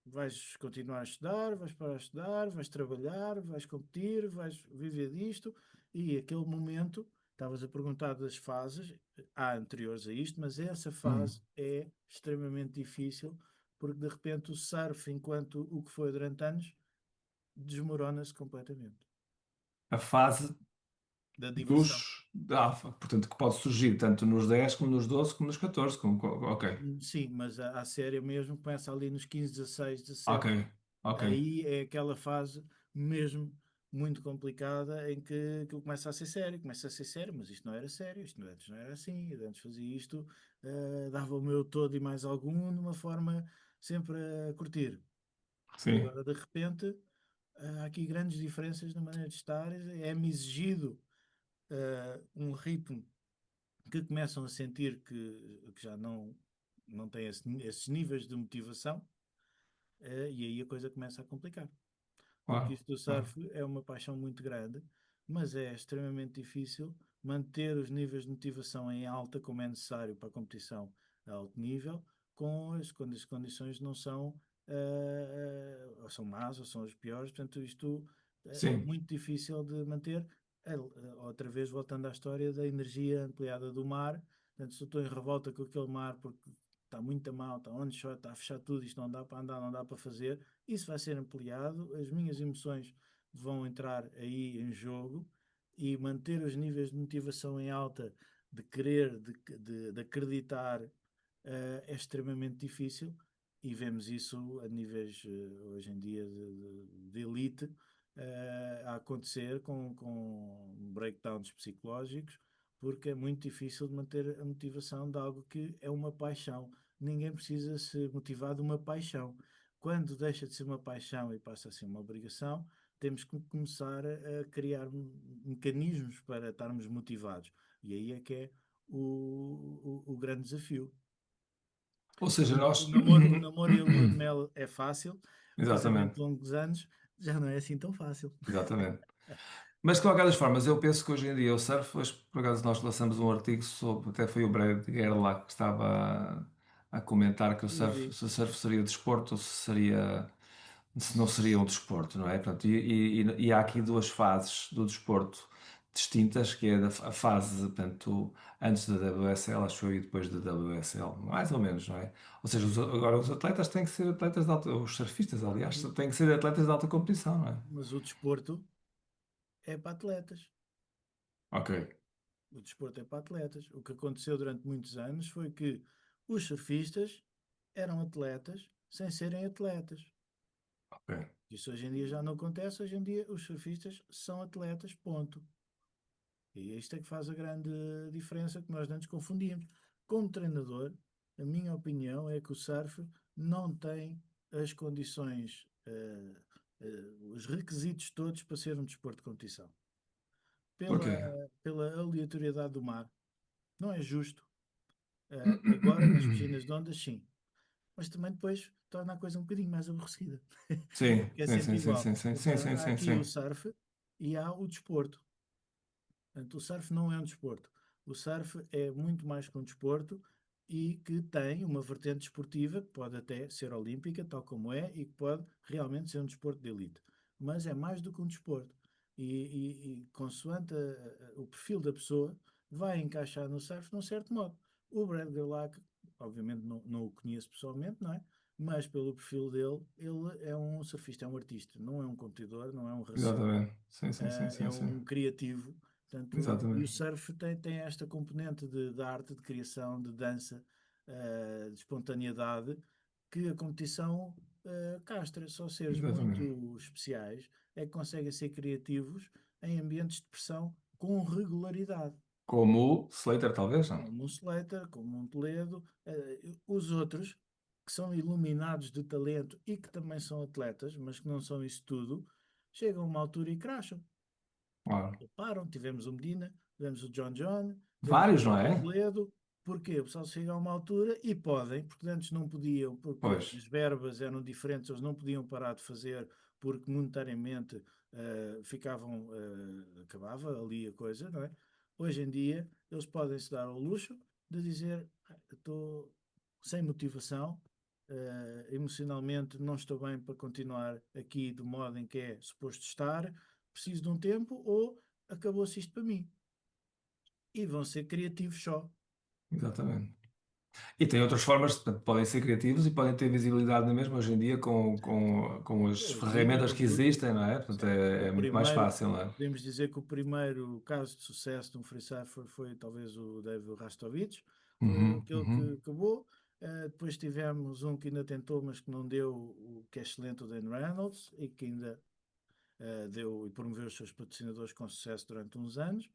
Vais continuar a estudar, vais parar de estudar, vais trabalhar, vais competir, vais viver disto. E aquele momento, estavas a perguntar das fases, há anteriores a isto, mas essa Hum. fase é extremamente difícil, porque de repente o surf, enquanto o que foi durante anos, desmorona-se completamente. A fase Da diversão. dos alfa, portanto, que pode surgir tanto nos 10 como nos 12 como nos 14. Ok, Sim, mas a série mesmo começa ali nos 15, 16, ok, 17. ok. Aí é aquela fase mesmo muito complicada em que aquilo começa a ser sério, começa a ser sério, mas isto não era sério, isto antes não era assim, eu antes fazia isto, dava o meu todo e mais algum de uma forma sempre a curtir. E Sim, agora de repente há aqui grandes diferenças na maneira de estar, é-me exigido um ritmo que começam a sentir que já não têm esses níveis de motivação, e aí a coisa começa a complicar. Porque claro, isto do claro. surf é uma paixão muito grande, mas é extremamente difícil manter os níveis de motivação em alta, como é necessário para a competição a alto nível, quando as condições não são, ou são más, ou são as piores. Portanto, isto é Sim, muito difícil de manter. Outra vez, voltando à história da energia ampliada do mar. Portanto, se eu estou em revolta com aquele mar porque está muito a mal, está onshore, está a fechar tudo, isto não dá para andar, não dá para fazer, isso vai ser ampliado, as minhas emoções vão entrar aí em jogo e manter os níveis de motivação em alta, de querer, de acreditar, é extremamente difícil e vemos isso a níveis hoje em dia de elite a acontecer com breakdowns psicológicos, porque é muito difícil de manter a motivação de algo que é uma paixão. Ninguém precisa se motivar de uma paixão. Quando deixa de ser uma paixão e passa a ser uma obrigação, temos que começar a criar mecanismos para estarmos motivados. E aí é que é o grande desafio. ou seja, O nós. namoro, o namoro e a lua de mel é fácil, o casamento Exatamente, de longos anos já não é assim tão fácil. exatamente. Mas de qualquer das formas, eu penso que hoje em dia o surf, hoje, por acaso nós lançamos um artigo sobre, até foi o Brad Gerlach que estava a comentar que o Eu surf, vi. se o surf seria desporto ou se não seria um desporto, não é? Portanto, e há aqui duas fases do desporto distintas, que é a fase, portanto, antes da WSL, acho eu, e depois da WSL, mais ou menos, não é? Ou seja, agora os atletas têm que ser atletas de alta, os surfistas, aliás, têm que ser atletas de alta competição, não é? Mas o desporto é para atletas. Ok, O desporto é para atletas. O que aconteceu durante muitos anos foi que os surfistas eram atletas sem serem atletas. ok. Isso hoje em dia já não acontece. Hoje em dia os surfistas são atletas, ponto. E isto é que faz a grande diferença que nós antes confundíamos. Como treinador, a minha opinião é que o surf não tem as condições, os requisitos todos para ser um desporto de competição. Porquê? Pela aleatoriedade do mar. Não é justo. Agora, nas piscinas de ondas, sim. Mas também depois torna a coisa um bocadinho mais aborrecida. Sim, Porque é sim, sempre sim, sim, igual. sim, sim, sim, Então, sim, há sim, aqui o sim. surf e há o desporto. Portanto, o surf não é um desporto. O surf é muito mais que um desporto e que tem uma vertente desportiva que pode até ser olímpica, tal como é, e que pode realmente ser um desporto de elite. Mas é mais do que um desporto. E consoante o perfil da pessoa, vai encaixar no surf de um certo modo. O Brad Gerlach, obviamente não o conheço pessoalmente, não é? Mas pelo perfil dele, ele é um surfista, é um artista, não é um competidor, não é um ração, Exatamente. Sim, sim, sim, é sim, sim. um criativo. Portanto, e o Exatamente. surf tem esta componente de arte, de criação, de dança, de espontaneidade, que a competição castra. Só seres Exatamente. muito especiais é que conseguem ser criativos em ambientes de pressão com regularidade. Como o Slater, talvez, não? Como um Slater, como um Toledo, os outros que são iluminados de talento e que também são atletas, mas que não são isso tudo, chegam a uma altura e crasham. Claro. Param, tivemos o Medina, tivemos o John John, tivemos o Vários, não próprio é? Toledo. Porquê? O pessoal chega a uma altura e podem, porque antes não podiam, porque Pois. as verbas eram diferentes, eles não podiam parar de fazer, porque monetariamente ficavam, acabava ali a coisa, não é? Hoje em dia, eles podem se dar ao luxo de dizer: "Ah, eu estou sem motivação, emocionalmente não estou bem para continuar aqui do modo em que é suposto estar, preciso de um tempo ou acabou-se isto para mim." E vão ser criativos só. Exatamente. E tem outras formas, portanto, podem ser criativos e podem ter visibilidade na mesma hoje em dia Certo. com as Com os vídeos, ferramentas com que tudo. existem, não é? Portanto, Certo. O é muito mais primeiro, fácil, não é? podemos dizer que o primeiro caso de sucesso de um freestyle foi talvez o Dave Rastovich, foi Uhum, aquele que uhum. acabou. Depois tivemos um que ainda tentou, mas que não deu, o que é excelente, o Dan Reynolds, e que ainda deu e promoveu os seus patrocinadores com sucesso durante uns anos,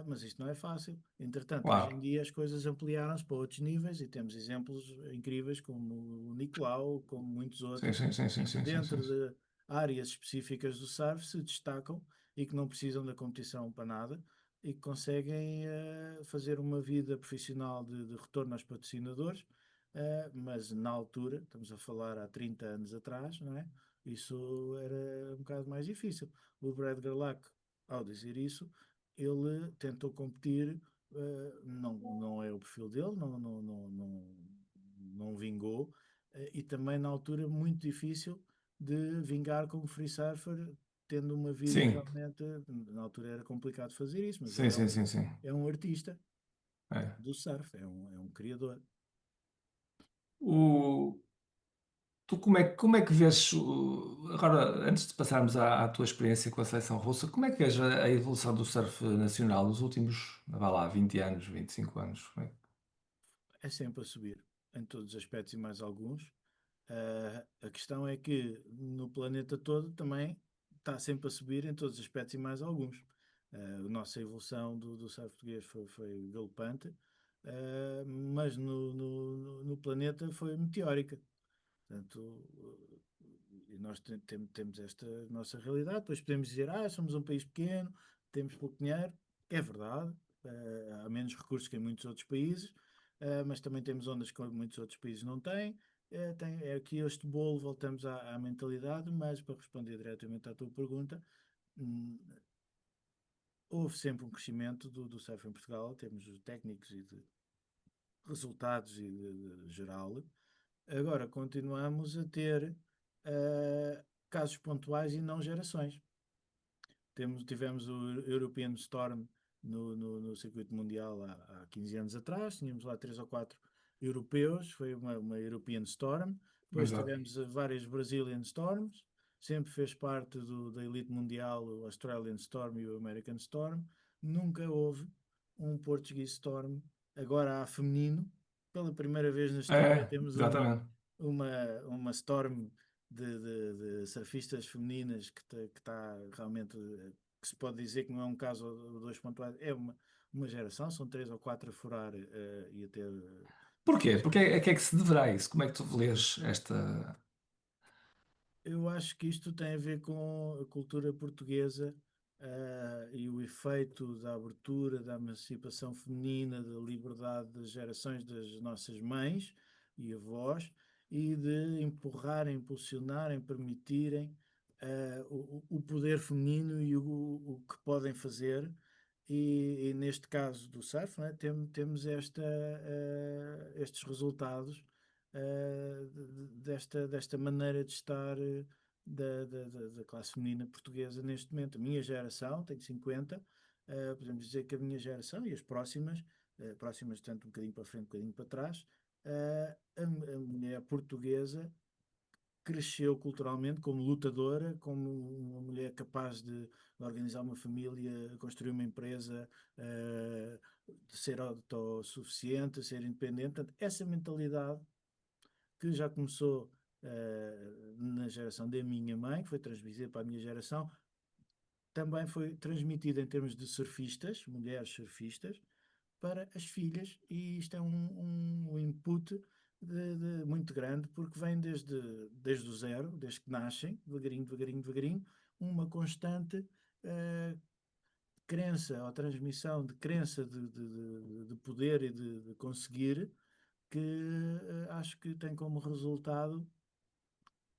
mas isto não é fácil. Entretanto, hoje em Claro. dia as coisas ampliaram-se para outros níveis e temos exemplos incríveis como o Nicolau, como muitos Sim, outros, sim, sim, sim, em que sim, sim, sim. dentro de áreas específicas do surf se destacam e que não precisam da competição para nada e que conseguem fazer uma vida profissional de retorno aos patrocinadores, mas na altura, estamos a falar há 30 anos atrás, não é? Isso era um bocado mais difícil. O Brad Gerlach, ao dizer isso, ele tentou competir, não é o perfil dele, não vingou, e também na altura muito difícil de vingar como free surfer, tendo uma vida Sim, realmente, na altura era complicado fazer isso, mas sim, sim, sim, sim. é um artista É. do surf, é um criador. O, Tu como é que vês, agora, antes de passarmos à tua experiência com a seleção russa, como é que vês a evolução do surf nacional nos últimos, vá lá, 20 anos, 25 anos? É sempre a subir, em todos os aspectos e mais alguns. A questão é que no planeta todo também está sempre a subir em todos os aspectos e mais alguns. A nossa evolução do surf português foi galopante, mas no planeta foi meteórica. Portanto, e nós temos esta nossa realidade. Depois podemos dizer, somos um país pequeno, temos pouco dinheiro. É verdade, há menos recursos que em muitos outros países, mas também temos ondas que muitos outros países não têm. É aqui este bolo, voltamos à mentalidade, mas para responder diretamente à tua pergunta, hum, houve sempre um crescimento do surf em Portugal, temos os técnicos e de resultados e de geral. Agora continuamos a ter casos pontuais e não gerações. Tivemos o European Storm no circuito mundial há 15 anos atrás, tínhamos lá três ou quatro europeus, foi uma European Storm. Depois Exato. tivemos várias Brazilian Storms, sempre fez parte da elite mundial o Australian Storm e o American Storm. Nunca houve um Portuguese Storm, agora há feminino. Pela primeira vez na história É, temos exatamente. uma Storm de surfistas femininas que tá realmente, que se pode dizer que não é um caso ou dois pontuais, é uma geração, são três ou quatro a furar e a ter Porquê? Porque sucesso. é que se deverá isso? Como é que tu lês esta... Eu acho que isto tem a ver com a cultura portuguesa, e o efeito da abertura, da emancipação feminina, da liberdade das gerações das nossas mães e avós e de empurrarem, impulsionarem, permitirem, o poder feminino e o que podem fazer. E neste caso do surf, né, temos estes resultados, desta maneira de estar, da classe feminina portuguesa neste momento. A minha geração, tenho 50, podemos dizer que a minha geração e as próximas, próximas tanto um bocadinho para frente, um bocadinho para trás, a mulher portuguesa cresceu culturalmente como lutadora, como uma mulher capaz de organizar uma família, construir uma empresa, de ser autossuficiente, ser independente. Portanto, essa mentalidade que já começou na geração da minha mãe, que foi transmitida para a minha geração, também foi transmitida em termos de surfistas, mulheres surfistas, para as filhas, e isto é um input muito grande, porque vem desde o zero, desde que nascem, devagarinho, devagarinho, devagarinho, uma constante crença ou transmissão de crença de poder e de conseguir, que acho que tem como resultado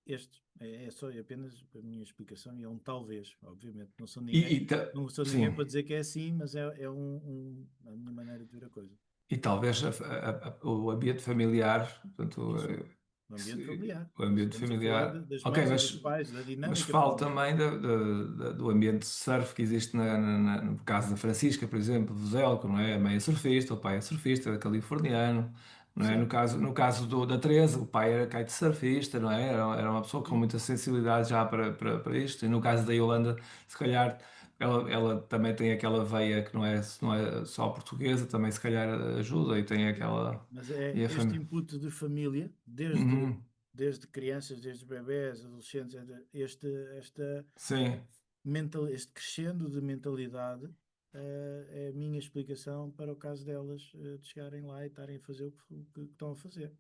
este. É só e apenas a minha explicação, e é um talvez, obviamente. Não sou E, ninguém, e ta- não sou ninguém sim, para dizer que é assim, mas é a minha maneira de ver a coisa. e talvez o ambiente familiar, portanto, Isso, o ambiente familiar. o Isso, ambiente estamos a falar familiar, das ok, mães e dos pais, da mas dinâmica falo familiar. também do ambiente de surf que existe no caso da Francisca, por exemplo, do Zelco, não é? A mãe é surfista, o pai é surfista, é californiano, não é? Sim, No caso da Teresa, o pai era kitesurfista, não é? Era uma pessoa com sim. muita sensibilidade já para isto, e no caso da Yolanda, se calhar. Ela também tem aquela veia que não é só portuguesa, também se calhar ajuda e tem Sim. aquela. Mas é E a este família. input de família, Uhum. desde crianças, desde bebés, adolescentes, esta Sim, este crescendo de mentalidade, é a minha explicação para o caso delas, de chegarem lá e estarem a fazer o que estão a fazer.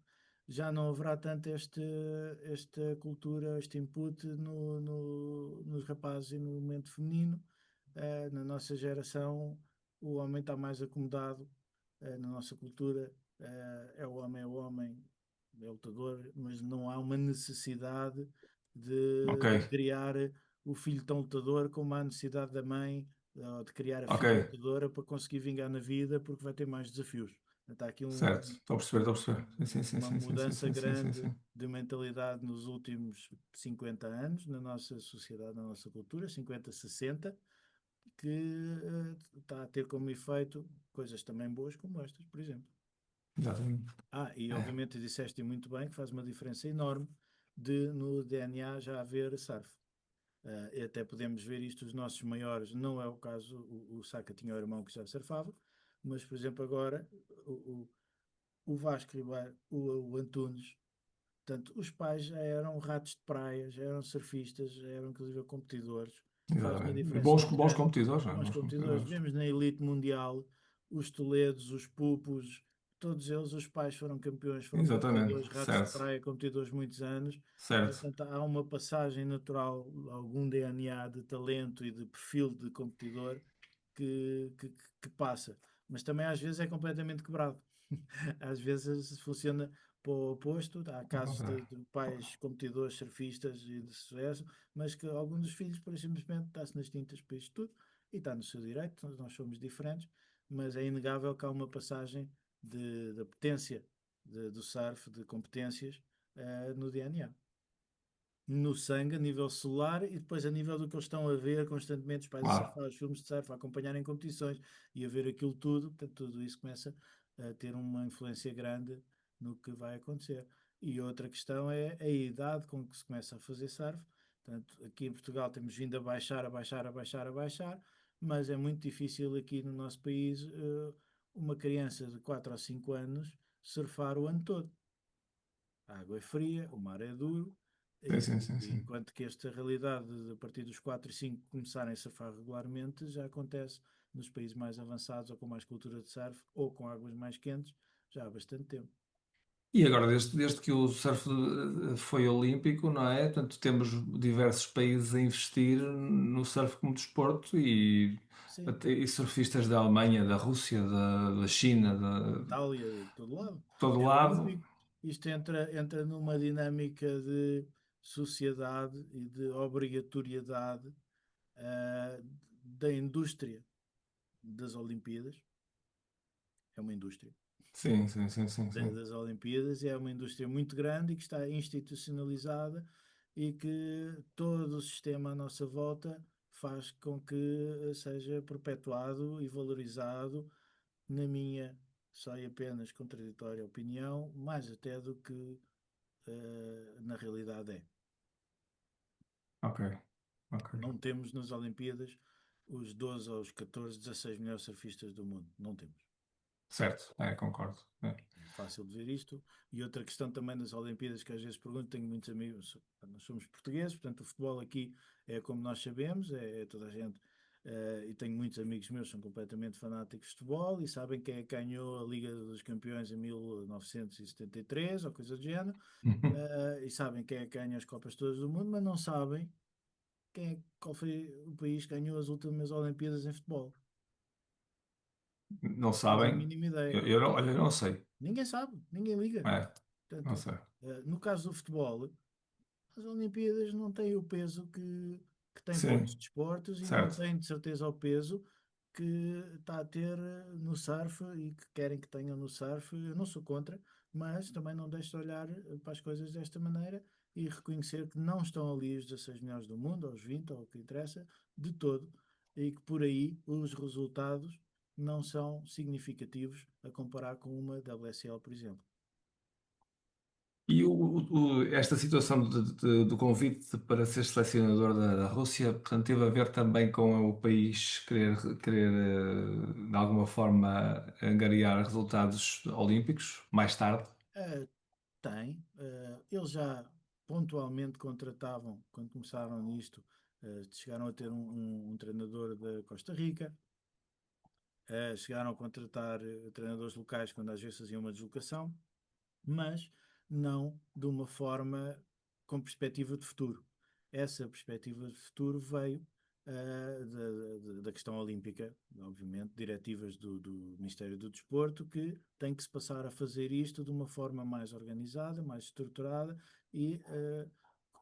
Já não haverá tanto esta cultura, este input nos rapazes e no momento feminino. Na nossa geração, o homem está mais acomodado. Na nossa cultura, é o homem, é lutador, mas não há uma necessidade ok, de criar o filho tão lutador como há a necessidade da mãe, ou de criar a ok, filha lutadora para conseguir vingar na vida porque vai ter mais desafios. Está aqui certo. Estou a perceber, estou a perceber. Sim, sim, uma sim, sim, sim, mudança sim, sim, sim, grande sim. de mentalidade nos últimos 50 anos na nossa sociedade, na nossa cultura, 50, 60, que está a ter como efeito coisas também boas como estas, por exemplo. Exatamente. E É, obviamente disseste muito bem que faz uma diferença enorme de no DNA já haver surf. E até podemos ver isto, os nossos maiores, não é o caso, o Saka tinha o irmão que já surfava, mas por exemplo agora o Vasco Ribeiro, o Antunes, portanto, os pais já eram ratos de praia, já eram surfistas, já eram inclusive competidores. Faz uma exatamente. E diferença bons, muito bons grande. competidores, não é? Bons Bons competidores. competidores. Vemos na elite mundial os Toledos, os Pupos, todos eles, os pais foram campeões, foram Exatamente, competidores, ratos de certo, praia, competidores muitos anos. certo. Portanto, há uma passagem natural, algum DNA de talento e de perfil de competidor que passa. Mas também às vezes é completamente quebrado. Às vezes funciona para o oposto. Há Ao casos contrário. de pais competidores, surfistas e de sucesso, mas que algum dos filhos, por simplesmente, está-se nas tintas para isto tudo e está no seu direito. Nós somos diferentes, mas é inegável que há uma passagem da potência do surf, de competências, no DNA, no sangue, a nível celular, e depois a nível do que eles estão a ver constantemente, os pais a Claro. surfar, os filmes de surf, a acompanharem competições e a ver aquilo tudo. Portanto, tudo isso começa a ter uma influência grande no que vai acontecer. E outra questão é a idade com que se começa a fazer surf. Portanto, aqui em Portugal temos vindo a baixar, a baixar, a baixar, a baixar, mas é muito difícil aqui no nosso país, uma criança de 4 ou 5 anos surfar o ano todo. A água é fria, o mar é duro, Sim, sim, sim, e sim. enquanto que esta realidade, a partir dos 4 e 5 começarem a surfar regularmente, já acontece nos países mais avançados ou com mais cultura de surf ou com águas mais quentes já há bastante tempo. E agora, desde que o surf foi olímpico, não é? Portanto, temos diversos países a investir no surf como desporto Sim, e surfistas da Alemanha, da Rússia, da China, Itália, de todo lado. de todo É lado. olímpico. Isto entra numa dinâmica de sociedade e de obrigatoriedade, ah, da indústria das Olimpíadas. É uma indústria Sim, sim, sim, sim, sim. das Olimpíadas, e é uma indústria muito grande e que está institucionalizada, e que todo o sistema à nossa volta faz com que seja perpetuado e valorizado, na minha só e apenas contraditória opinião, mais até do que na realidade é. Ok, ok. Não temos nas Olimpíadas os 12 aos 14, 16 melhores surfistas do mundo. Não temos. certo, concordo. É. É fácil de ver isto. E outra questão também das Olimpíadas que às vezes pergunto, tenho muitos amigos, nós somos portugueses, portanto o futebol aqui é como nós sabemos, é toda a gente, e tenho muitos amigos meus que são completamente fanáticos de futebol e sabem quem é que ganhou a Liga dos Campeões em 1973 ou coisa do género, e sabem quem é que ganha as Copas todas do mundo, mas não sabem qual foi o país que ganhou as últimas Olimpíadas em futebol. Não Não fazem a sabem? mínima ideia. Eu não, olha, eu não sei. Ninguém sabe, ninguém liga. É, não Portanto, sei. no caso do futebol, as Olimpíadas não têm o peso que têm para outros Sim, desportos e não certo. têm de certeza o peso que está a ter no surf e que querem que tenham no surf. Eu não sou contra, mas também não deixo de olhar para as coisas desta maneira e reconhecer que não estão ali os 16 melhores do mundo, ou os 20, ou o que interessa, de todo, e que por aí os resultados não são significativos a comparar com uma WSL, por exemplo. E esta situação do convite para ser selecionador da Rússia, portanto, teve a ver também com o país querer de alguma forma angariar resultados olímpicos mais tarde? Eh, Tem. Eles já pontualmente contratavam, quando começaram nisto, chegaram a ter um treinador da Costa Rica, chegaram a contratar treinadores locais quando às vezes faziam uma deslocação, mas não de uma forma com perspectiva de futuro. Essa perspectiva de futuro veio da questão olímpica, obviamente, diretivas do Ministério do Desporto, que tem que se passar a fazer isto de uma forma mais organizada, mais estruturada e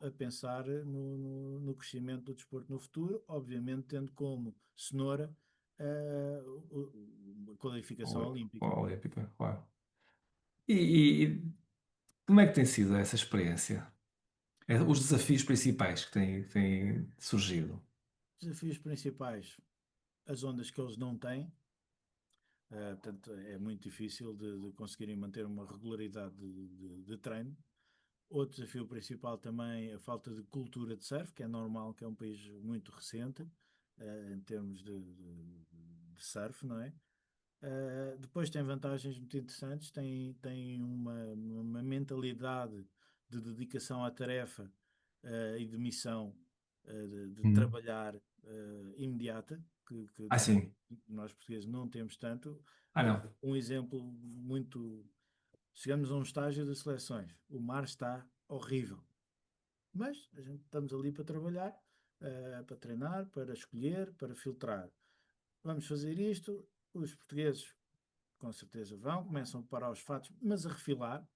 a pensar no crescimento do desporto no futuro, obviamente tendo como cenoura a qualificação Ou olímpica. a Olímpica, claro. E como é que tem sido essa experiência? Os desafios principais que têm surgido? Desafios principais, as ondas que eles não têm, portanto, é muito difícil de conseguirem manter uma regularidade de treino. Outro desafio principal também é a falta de cultura de surf, que é normal, que é um país muito recente, em termos de surf, não é? Depois tem vantagens muito interessantes, tem uma mentalidade de dedicação à tarefa e de missão de Uhum. trabalhar imediata, que Ah, sim. nós portugueses não temos tanto. Ah, não. Um exemplo muito. Chegamos a um estágio de seleções, o mar está horrível, mas a gente estamos ali para trabalhar, para treinar, para escolher, para filtrar. Vamos fazer isto, os portugueses com certeza vão, começam a parar os fatos, mas a refilar.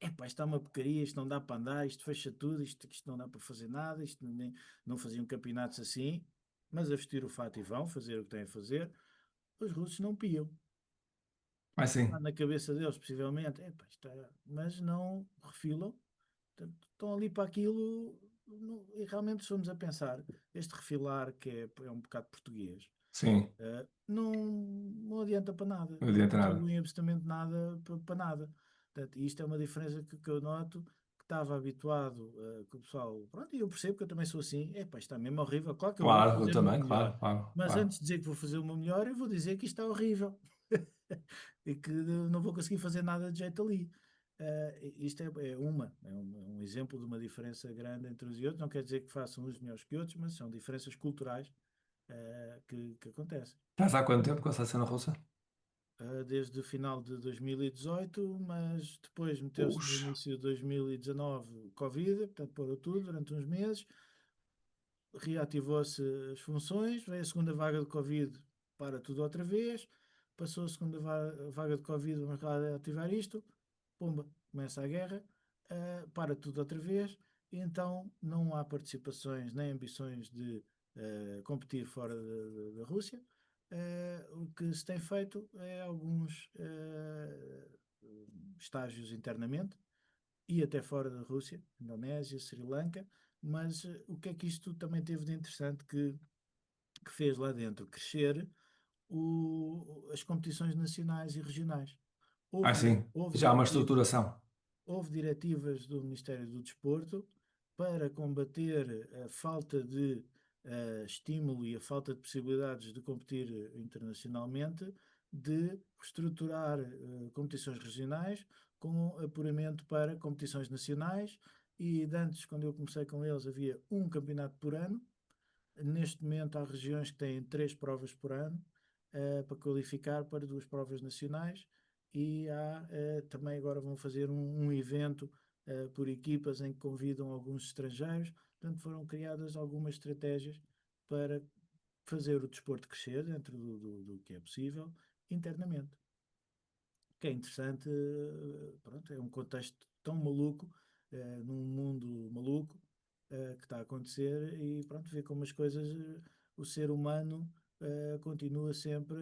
Epá, isto está uma porcaria, isto não dá para andar, isto fecha tudo, isto não dá para fazer nada, não faziam campeonatos assim, mas a vestir o fato e vão fazer o que têm a fazer. Os russos não piam. Ah, Lá sim. na cabeça deles, possivelmente, epá, mas não refilam. Portanto, estão ali para aquilo, e realmente se formos a pensar, este refilar, que é um bocado português, Sim. não adianta para nada, Não não adianta nada. contribuem absolutamente nada para nada. Portanto, isto é uma diferença que eu noto, que estava habituado, que o pessoal, pronto, e eu percebo que eu também sou assim, epá, isto está mesmo horrível, claro que eu vou Claro, eu fazer o meu também, melhor, claro, claro, mas claro. antes de dizer que vou fazer o meu melhor, eu vou dizer que isto está horrível e que não vou conseguir fazer nada de jeito ali. Isto é um exemplo de uma diferença grande entre uns e outros. Não quer dizer que façam uns melhores que outros, mas são diferenças culturais que acontecem. Estás há quanto tempo com a seleção russa? Desde o final de 2018, mas depois meteu-se no Puxa. início de 2019 Covid, portanto parou tudo durante uns meses, reativou-se as funções, veio a segunda vaga de Covid, para tudo outra vez, passou a segunda vaga de Covid, vamos lá ativar isto, pumba, começa a guerra, para tudo outra vez, e então não há participações nem ambições de competir fora da Rússia. O que se tem feito é alguns estágios internamente e até fora da Rússia, Indonésia, Sri Lanka, mas o que é que isto também teve de interessante que fez lá dentro? Crescer as competições nacionais e regionais. Ah, sim. Houve Já há uma diretivas estruturação. houve diretivas do Ministério do Desporto para combater a falta de estímulo e a falta de possibilidades de competir internacionalmente, de estruturar competições regionais com apuramento para competições nacionais. E de antes, quando eu comecei com eles, havia um campeonato por ano. Neste momento, há regiões que têm 3 provas por ano para qualificar para 2 provas nacionais. E há também agora vão fazer um evento por equipas em que convidam alguns estrangeiros. Portanto, foram criadas algumas estratégias para fazer o desporto crescer dentro do que é possível internamente. Que é interessante, pronto, é um contexto tão maluco, num mundo maluco, que está a acontecer e pronto, ver como as coisas, o ser humano, continua sempre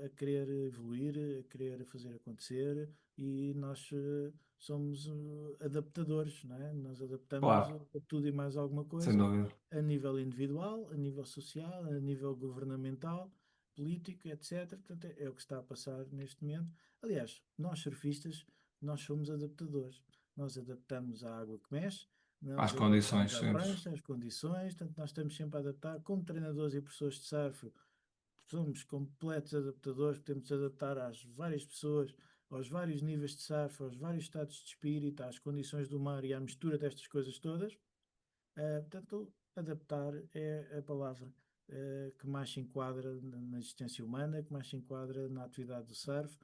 a querer evoluir, a querer fazer acontecer e nós, somos, adaptadores, não é? Nós adaptamos Claro, a tudo e mais alguma sem coisa, dúvida. a nível individual, a nível social, a nível governamental, político, etc. Portanto, é o que está a passar neste momento. Aliás, nós surfistas, nós somos adaptadores. Nós adaptamos à água que mexe, Às nós condições adaptamos à sempre. prancha, às condições, portanto, nós estamos sempre a adaptar. Como treinadores e professores de surf, somos completos adaptadores, podemos adaptar às várias pessoas, aos vários níveis de surf, aos vários estados de espírito, às condições do mar e à mistura destas coisas todas. Portanto, adaptar é a palavra que mais se enquadra na existência humana, que mais se enquadra na atividade do surf,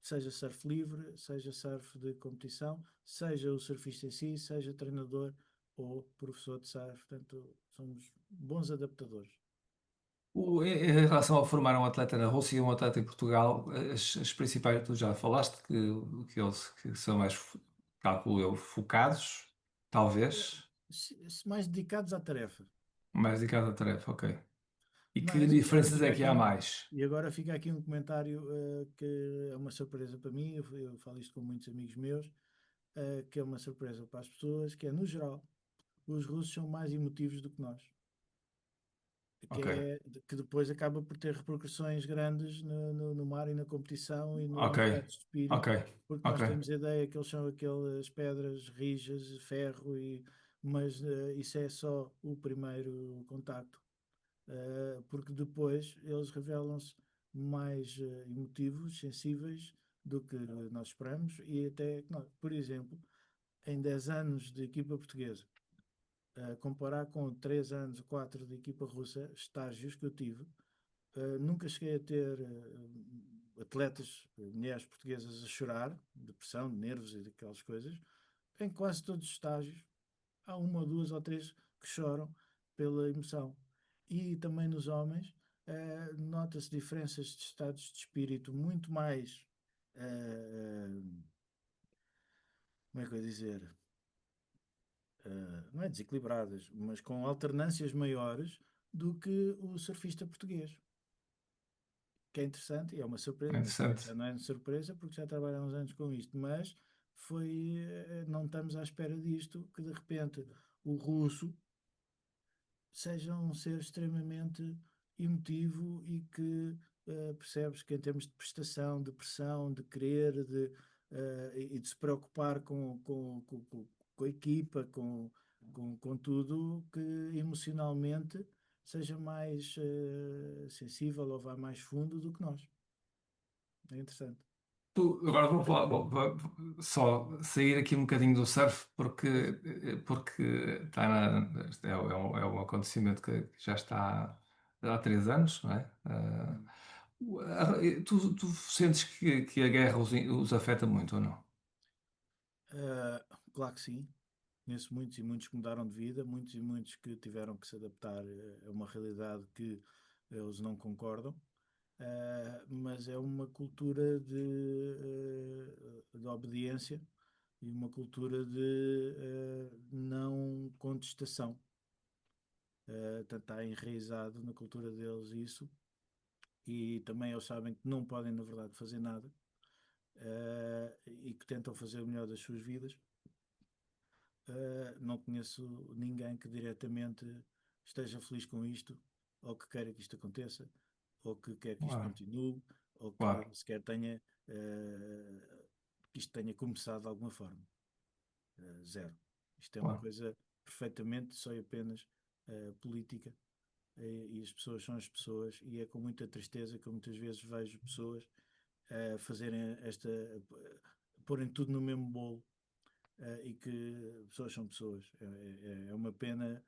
seja surf livre, seja surf de competição, seja o surfista em si, seja treinador ou professor de surf. Portanto, somos bons adaptadores. Em relação a formar um atleta na Rússia e um atleta em Portugal, as principais, tu já falaste que eles que são mais, calculo eu, focados, talvez, Mais dedicados à tarefa. mais dedicados à tarefa, ok. E que Mas agora diferenças fica é que há aqui, mais? e agora fica aqui um comentário que é uma surpresa para mim. Eu falo isto com muitos amigos meus, que é uma surpresa para as pessoas, que é, no geral, os russos são mais emotivos do que nós, que Ok, é que depois acaba por ter repercussões grandes no mar e na competição e ok, nos estados de ok, espírito, porque ok. nós temos a ideia que eles são aquelas pedras rijas, ferro, mas isso é só o primeiro contacto. Porque depois eles revelam-se mais emotivos, sensíveis do que nós esperamos e até, não, por exemplo, em 10 anos de equipa portuguesa, comparar com 3 anos, 4 de equipa russa, estágios que eu tive, nunca cheguei a ter atletas, mulheres portuguesas a chorar, de pressão, de nervos e daquelas coisas. Em quase todos os estágios, há uma, duas ou três que choram pela emoção. E também nos homens, nota-se diferenças de estados de espírito muito mais, eh, como é que eu ia dizer, não é desequilibradas, mas com alternâncias maiores do que o surfista português. Que é interessante e é uma É surpresa. Neste momento interessante. já não é surpresa porque já trabalho há uns anos com isto, mas foi, não estamos à espera disto, que de repente o russo seja um ser extremamente emotivo e que percebes que em termos de prestação, de pressão, de querer e de se preocupar com a equipa, com tudo, que emocionalmente seja mais sensível ou vá mais fundo do que nós. É interessante. Agora vou falar, só sair aqui um bocadinho do surf Força. porque está é um acontecimento que já está há 3 anos, não é? Hum. Tu sentes que a guerra os afeta muito ou não? Claro que sim. Conheço muitos e muitos que mudaram de vida, muitos e muitos que tiveram que se adaptar a uma realidade que eles não concordam. Mas é uma cultura de obediência e uma cultura de não contestação. Portanto, está enraizado na cultura deles isso, e também eles sabem que não podem, na verdade, fazer nada, e que tentam fazer o melhor das suas vidas. Não conheço ninguém que diretamente esteja feliz com isto, ou que queira que isto aconteça, ou que quer que isto Claro, continue, ou que claro, sequer tenha que isto tenha começado de alguma forma. Zero. Isto é uma claro. coisa perfeitamente só e apenas política, e as pessoas são as pessoas, e é com muita tristeza que eu muitas vezes vejo pessoas. fazerem porem tudo no mesmo bolo, e que pessoas são pessoas. É uma pena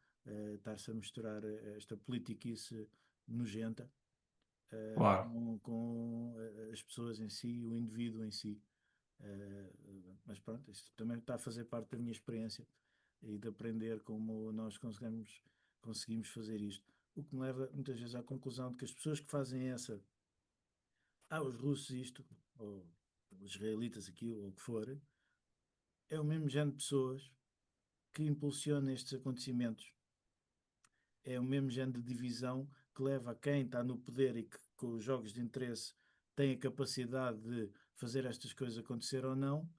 estar-se a misturar esta politiquice nojenta Claro, com as pessoas em si, o indivíduo em si. Mas pronto, isto também está a fazer parte da minha experiência e de aprender como nós conseguimos fazer isto. O que me leva muitas vezes à conclusão de que as pessoas que fazem os russos isto, ou os israelitas aquilo, ou o que for, é o mesmo género de pessoas que impulsiona estes acontecimentos. É o mesmo género de divisão que leva a quem está no poder e que com os jogos de interesse tem a capacidade de fazer estas coisas acontecer ou não,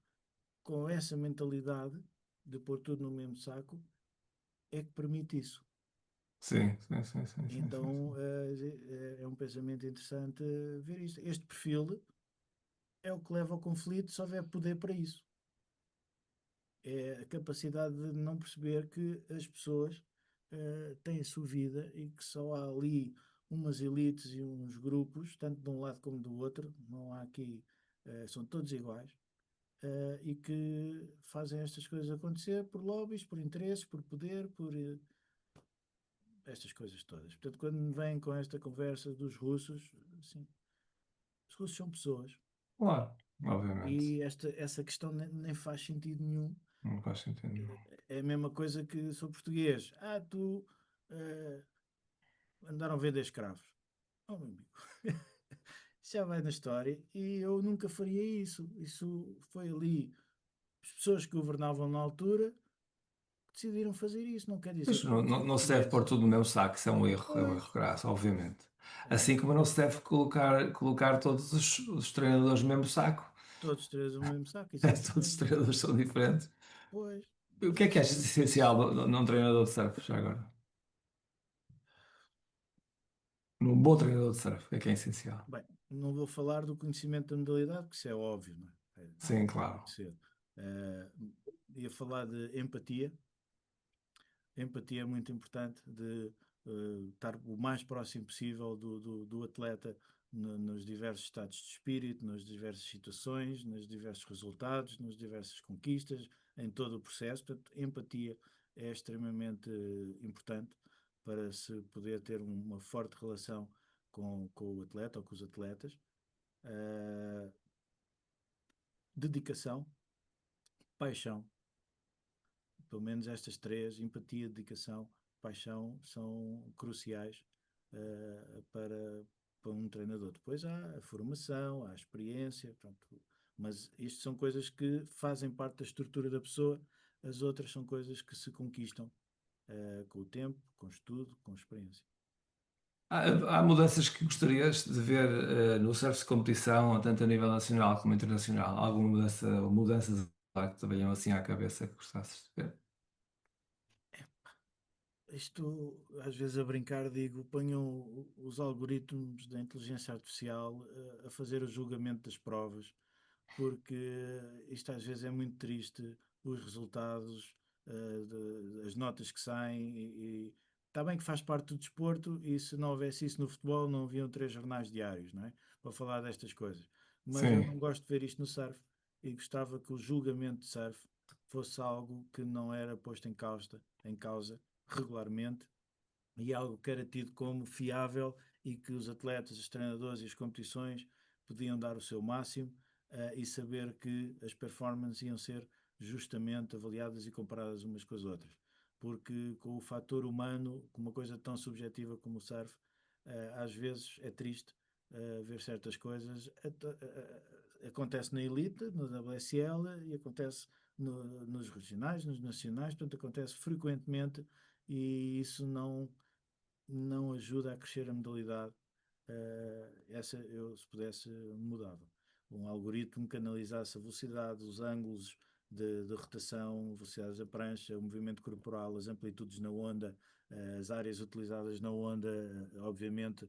com essa mentalidade de pôr tudo no mesmo saco, é que permite isso. sim, sim, sim, sim, sim, sim, Então sim. é um pensamento interessante ver isto. Este perfil é o que leva ao conflito se houver poder para isso. É a capacidade de não perceber que as pessoas têm a sua vida e que só há ali umas elites e uns grupos, tanto de um lado como do outro, não há aqui, são todos iguais, e que fazem estas coisas acontecer por lobbies, por interesses, por poder, por estas coisas todas. Portanto, quando me vêm com esta conversa dos russos, assim, os russos são pessoas Claro, obviamente. e essa questão nem faz sentido nenhum. Não faz sentido nenhum. É a mesma coisa que sou português. Tu eh, andaram a vender escravos. Oh, meu amigo. Isso já vai na história e eu nunca faria isso. Isso foi ali as pessoas que governavam na altura que decidiram fazer isso. Não quer dizer Mas que eu não sou não se deve pôr português. tudo no mesmo saco, isso é um Pois. erro crasso, obviamente. eh, Assim como não se deve colocar todos os treinadores no mesmo saco. Todos três no mesmo saco, Todos os exatamente. treinadores são diferentes. Pois. O que é achas essencial num treinador de surf já agora? Num bom treinador de surf, o que é essencial? Bem, não vou falar do conhecimento da modalidade, porque isso é óbvio, não é? Sim, Tem claro. que ser. Eh, Ia falar de empatia. Empatia é muito importante de estar o mais próximo possível do atleta nos diversos estados de espírito, nas diversas situações, nos diversos resultados, nas diversas conquistas, em todo o processo. Portanto, empatia é extremamente importante para se poder ter uma forte relação com o atleta ou com os atletas. Uh, Dedicação, paixão. Pelo menos estas três, empatia, dedicação, paixão, são cruciais para um treinador. Depois há a formação, há a experiência, pronto, mas isto são coisas que fazem parte da estrutura da pessoa, as outras são coisas que se conquistam com o tempo, com o estudo, com a experiência. Há mudanças que gostarias de ver no surf de competição, tanto a nível nacional como internacional? Alguma mudança ou mudanças que te venham assim à cabeça que gostasses de ver? Isto, às vezes a brincar, digo, ponham os algoritmos da inteligência artificial a fazer o julgamento das provas, porque isto às vezes é muito triste, os resultados, as notas que saem, e está bem que faz parte do desporto, e se não houvesse isso no futebol, não haviam três jornais diários, não é? Para falar destas coisas. Mas eu Sim. não gosto de ver isto no surf, e gostava que o julgamento de surf fosse algo que não era posto em causa regularmente, e algo que era tido como fiável e que os atletas, os treinadores e as competições podiam dar o seu máximo, e saber que as performances iam ser justamente avaliadas e comparadas umas com as outras. Porque com o fator humano, com uma coisa tão subjetiva como o surf, às vezes é triste ver certas coisas. Acontece na elite, no WSL, e acontece nos regionais, nos nacionais, portanto acontece frequentemente, e isso não ajuda a crescer a modalidade. Essa eu, se pudesse, mudava. Um algoritmo que analisasse a velocidade, os ângulos de rotação, velocidades da prancha, o movimento corporal, as amplitudes na onda, as áreas utilizadas na onda, obviamente,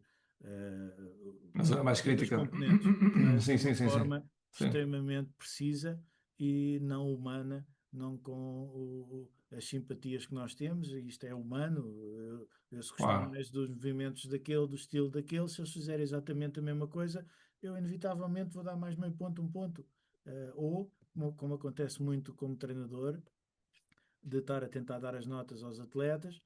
A zona mais todas as crítica. componentes, mas de Sim, uma sim, sim, sim. forma Sim, extremamente precisa e não humana, não com as simpatias que nós temos. E isto é humano. Eu se gostar claro. mais dos movimentos daquele, do estilo daquele, se eles fizerem exatamente a mesma coisa, eu inevitavelmente vou dar mais meio ponto, um ponto. Ou, como acontece muito como treinador, de estar a tentar dar as notas aos atletas,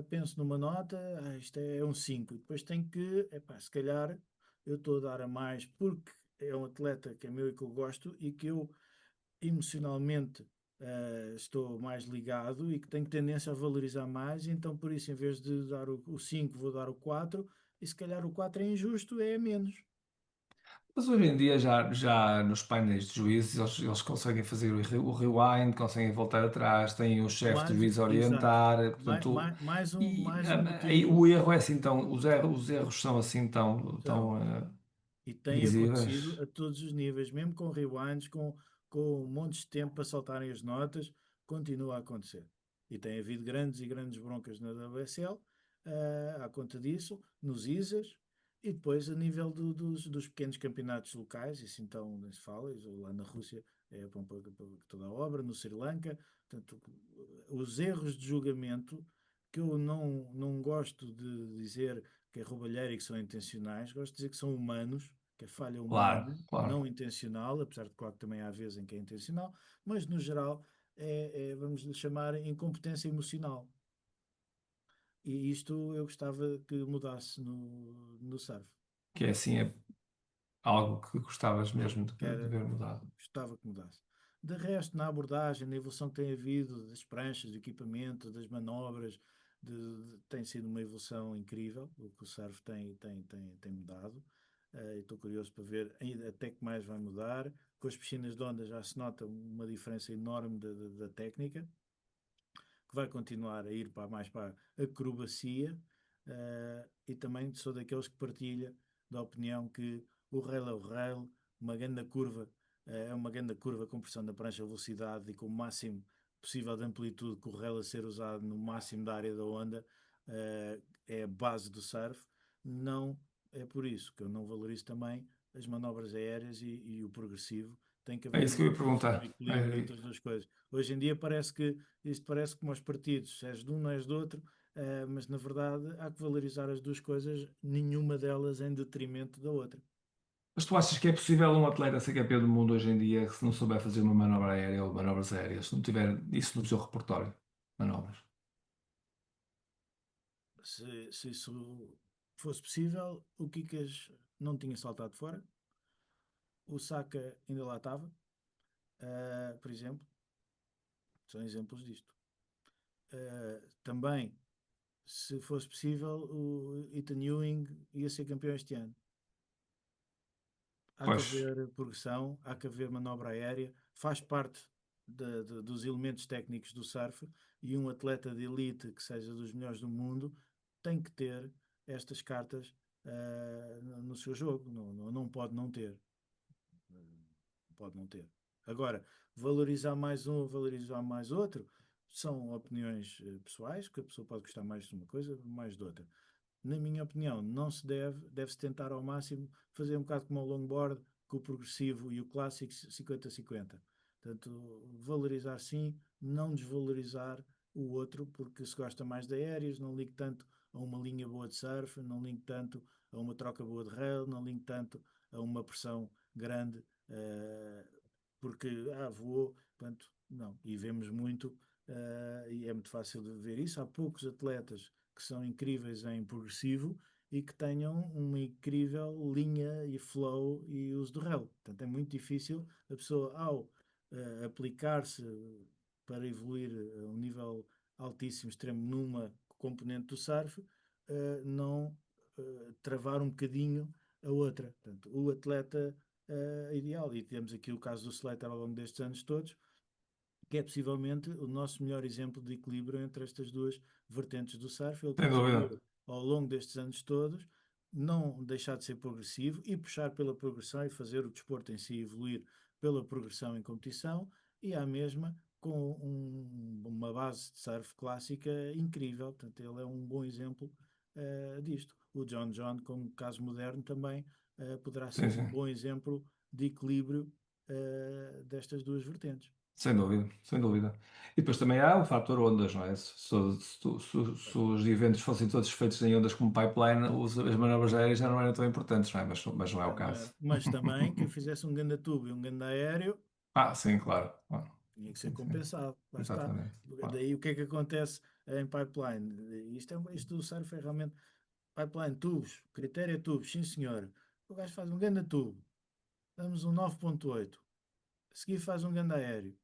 penso numa nota, isto é um 5 e depois tenho que, epá, se calhar eu estou a dar a mais porque é um atleta que é meu e que eu gosto e que eu emocionalmente estou mais ligado e que tenho tendência a valorizar mais, então por isso, em vez de dar o 5 vou dar o 4 e se calhar o 4 é injusto, é menos. Mas hoje em dia, já nos painéis de juízes, eles conseguem fazer o rewind, conseguem voltar atrás, têm o chefe de Mais, juiz a exato. orientar, portanto, Mais um aí motivo. o erro é assim tão, os erros são assim Então, tão e tem acontecido visíveis. a todos os níveis, mesmo com rewinds, com montes de tempo para saltarem as notas, continua a acontecer. E tem havido grandes e grandes broncas na WSL, à conta disso, nos ISAs, e depois a nível dos pequenos campeonatos locais, isso então nem se fala, isso lá na Rússia é para toda a obra, no Sri Lanka, portanto, os erros de julgamento que eu não gosto de dizer que é roubalheira e que são intencionais, gosto de dizer que são humanos, que é falha Claro, humana, claro. não intencional, apesar de claro que também há vezes em que é intencional, mas no geral vamos lhe chamar incompetência emocional. E isto eu gostava que mudasse no surf. Que é assim, é algo que gostavas mesmo Que de era, ver mudado. gostava que mudasse. De resto, na abordagem, na evolução que tem havido das pranchas, do equipamento, das manobras, tem sido uma evolução incrível. O que o surf tem mudado. E estou curioso para ver ainda até que mais vai mudar. Com as piscinas de onda já se nota uma diferença enorme da técnica que vai continuar a ir mais para a acrobacia, e também sou daqueles que partilha da opinião que o rail é o rail, uma grande curva, é uma grande curva com pressão da prancha, velocidade e com o máximo possível de amplitude que o rail a ser usado no máximo da área da onda, é a base do surf. Não é por isso que eu não valorizo também as manobras aéreas e o progressivo. Tem que É haver isso que eu ia um perguntar. equilíbrio entre as duas coisas. Hoje em dia parece que isto parece como aos partidos, és de um, não és do outro, mas na verdade há que valorizar as duas coisas, nenhuma delas em detrimento da outra. Mas tu achas que é possível um atleta ser campeão do mundo hoje em dia se não souber fazer uma manobra aérea ou manobras aéreas, se não tiver isso no seu repertório? Manobras. Se isso fosse possível, o Kikas não tinha saltado fora, o Saka ainda lá estava, por exemplo, são exemplos disto. Também, se fosse possível, o Ethan Ewing ia ser campeão este ano. Há que Pois, haver progressão, há que haver manobra aérea, faz parte dos elementos técnicos do surf e um atleta de elite que seja dos melhores do mundo tem que ter estas cartas no seu jogo, não pode não ter. Pode não ter. Agora, valorizar mais um, valorizar mais outro, são opiniões pessoais, que a pessoa pode gostar mais de uma coisa, mais de outra. Na minha opinião, não se deve-se tentar ao máximo fazer um bocado como o longboard, com o progressivo e o clássico 50-50. Portanto, valorizar sim, não desvalorizar o outro, porque se gosta mais de aéreos, não ligue tanto a uma linha boa de surf, não ligue tanto a uma troca boa de rail, não ligue tanto a uma pressão grande, porque voou, portanto, não. E vemos muito, e é muito fácil de ver isso. Há poucos atletas que são incríveis em progressivo e que tenham uma incrível linha e flow e uso do rail. Portanto, é muito difícil a pessoa, ao aplicar-se para evoluir a um nível altíssimo, extremo, numa componente do surf, não travar um bocadinho a outra. Portanto, o atleta ideal, e temos aqui o caso do Slater ao longo destes anos todos, que é possivelmente o nosso melhor exemplo de equilíbrio entre estas duas vertentes do surf. Ele sem dúvida. conseguiu, ao longo destes anos todos, não deixar de ser progressivo e puxar pela progressão e fazer o desporto em si evoluir pela progressão em competição e à mesma com uma base de surf clássica incrível. Portanto, ele é um bom exemplo disto. O John, como caso moderno, também poderá Sim, ser um sim. bom exemplo de equilíbrio destas duas vertentes. Sem dúvida, sem dúvida. E depois também há o fator ondas, não é? Se os eventos fossem todos feitos em ondas como pipeline, as manobras aéreas já não eram tão importantes, não é? Mas não é o Já não caso. era. Mas também quem fizesse um ganda tubo e um ganda aéreo Ah, sim, claro. Ah, tinha que ser sim, sim. compensado. Lá está. Exatamente. Claro. Daí o que é que acontece em pipeline? Isto do surf é realmente pipeline, tubos, critério é tubos, sim senhor. O gajo faz um ganda tubo, damos um 9.8, a seguir faz um ganda aéreo.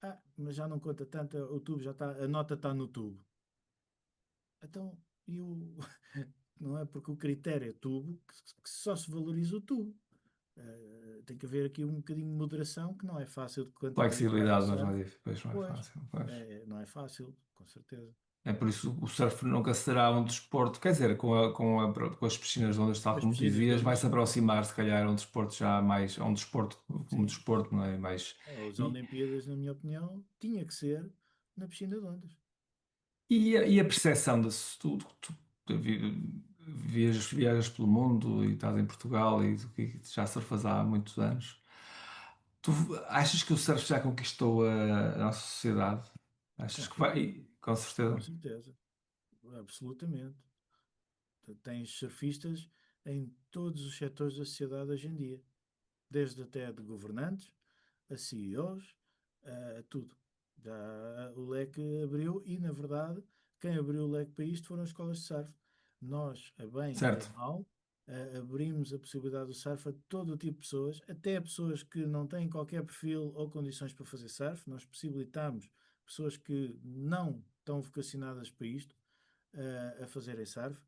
Ah, mas já não conta tanto, o tubo já está, a nota está no tubo. Então, e o, não é porque o critério é tubo que só se valoriza o tubo. Tem que haver aqui um bocadinho de moderação que não é fácil de quantificar no Flexibilidade, mas não surf. é, pois não é Pois, fácil. Pois. não é fácil, com certeza. É por isso que o surf nunca será um desporto, quer dizer, com as piscinas de ondas, tal As como tu piscinas de dizias, vai ondas, se sim. aproximar, se calhar, a um desporto já mais, a um desporto como Sim. desporto, não é? Mais, As e, Olimpíadas, na minha opinião, tinha que ser na piscina de ondas. e a percepção de se viajas pelo mundo e estás em Portugal e já surfas há muitos anos, tu achas que o surf já conquistou a nossa sociedade? Com Achas que certeza. vai? Com Com certeza. certeza. Absolutamente. Tens surfistas em todos os setores da sociedade hoje em dia. Desde até de governantes, a CEOs, a tudo. Já o leque abriu e, na verdade, quem abriu o leque para isto foram as escolas de surf. Nós, a bem e a Certo, mal, abrimos a possibilidade do surf a todo o tipo de pessoas, até a pessoas que não têm qualquer perfil ou condições para fazer surf. Nós possibilitamos pessoas que não estão vocacionadas para isto, a fazerem surf.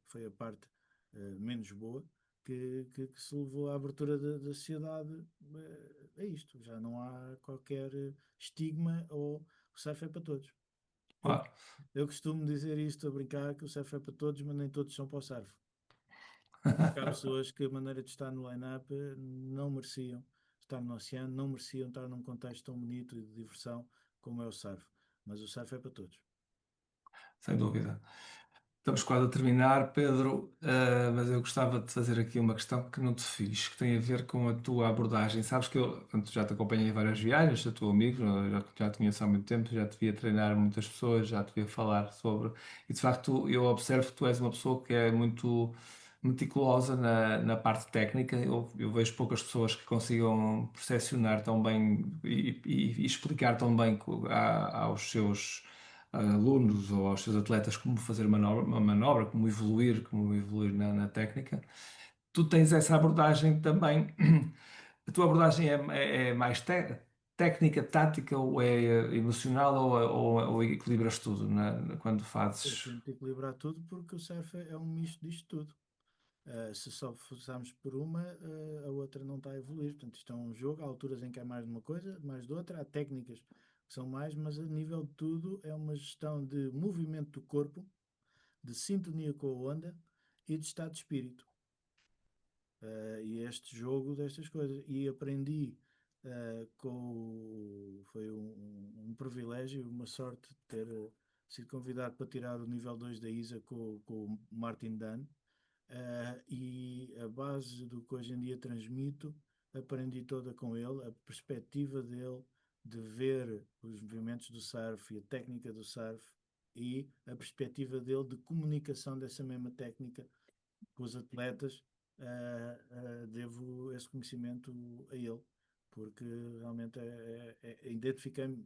Foi a parte menos boa que se levou à abertura da sociedade a isto. Já não há qualquer estigma ou o surf é para todos. Eu, claro. eu costumo dizer isto a brincar que o surf é para todos, mas nem todos são para o surf. Porque há pessoas que a maneira de estar no line-up não mereciam estar no oceano, não mereciam estar num contexto tão bonito e de diversão como é o surf. Mas o surf é para todos. Sem dúvida. Estamos quase a terminar, Pedro, mas eu gostava de fazer aqui uma questão que não te fiz, que tem a ver com a tua abordagem. Sabes que eu portanto, já te acompanhei em várias viagens, sou teu amigo, já te conheço há muito tempo, já te via treinar muitas pessoas, já te via falar sobre. E de facto, eu observo que tu és uma pessoa que é muito meticulosa na parte técnica. Eu vejo poucas pessoas que consigam percepcionar tão bem e explicar tão bem aos seus alunos ou aos seus atletas como fazer uma manobra, como evoluir na técnica. Tu tens essa abordagem também. A tua abordagem é mais técnica, tática ou é emocional ou equilibras tudo quando Eu fazes. tento equilibrar tudo porque o surf é um misto disto tudo. Se só forçarmos por uma, a outra não está a evoluir. Portanto, isto é um jogo. Há alturas em que é mais de uma coisa, mais de outra. Há técnicas que são mais, mas a nível de tudo é uma gestão de movimento do corpo, de sintonia com a onda e de estado de espírito. E este jogo destas coisas. E aprendi foi um privilégio, uma sorte de ter sido convidado para tirar o nível 2 da ISA com o Martin Dunn. E a base do que hoje em dia transmito, aprendi toda com ele, a perspectiva dele de ver os movimentos do surf e a técnica do surf e a perspectiva dele de comunicação dessa mesma técnica com os atletas. Devo esse conhecimento a ele, porque realmente identifiquei-me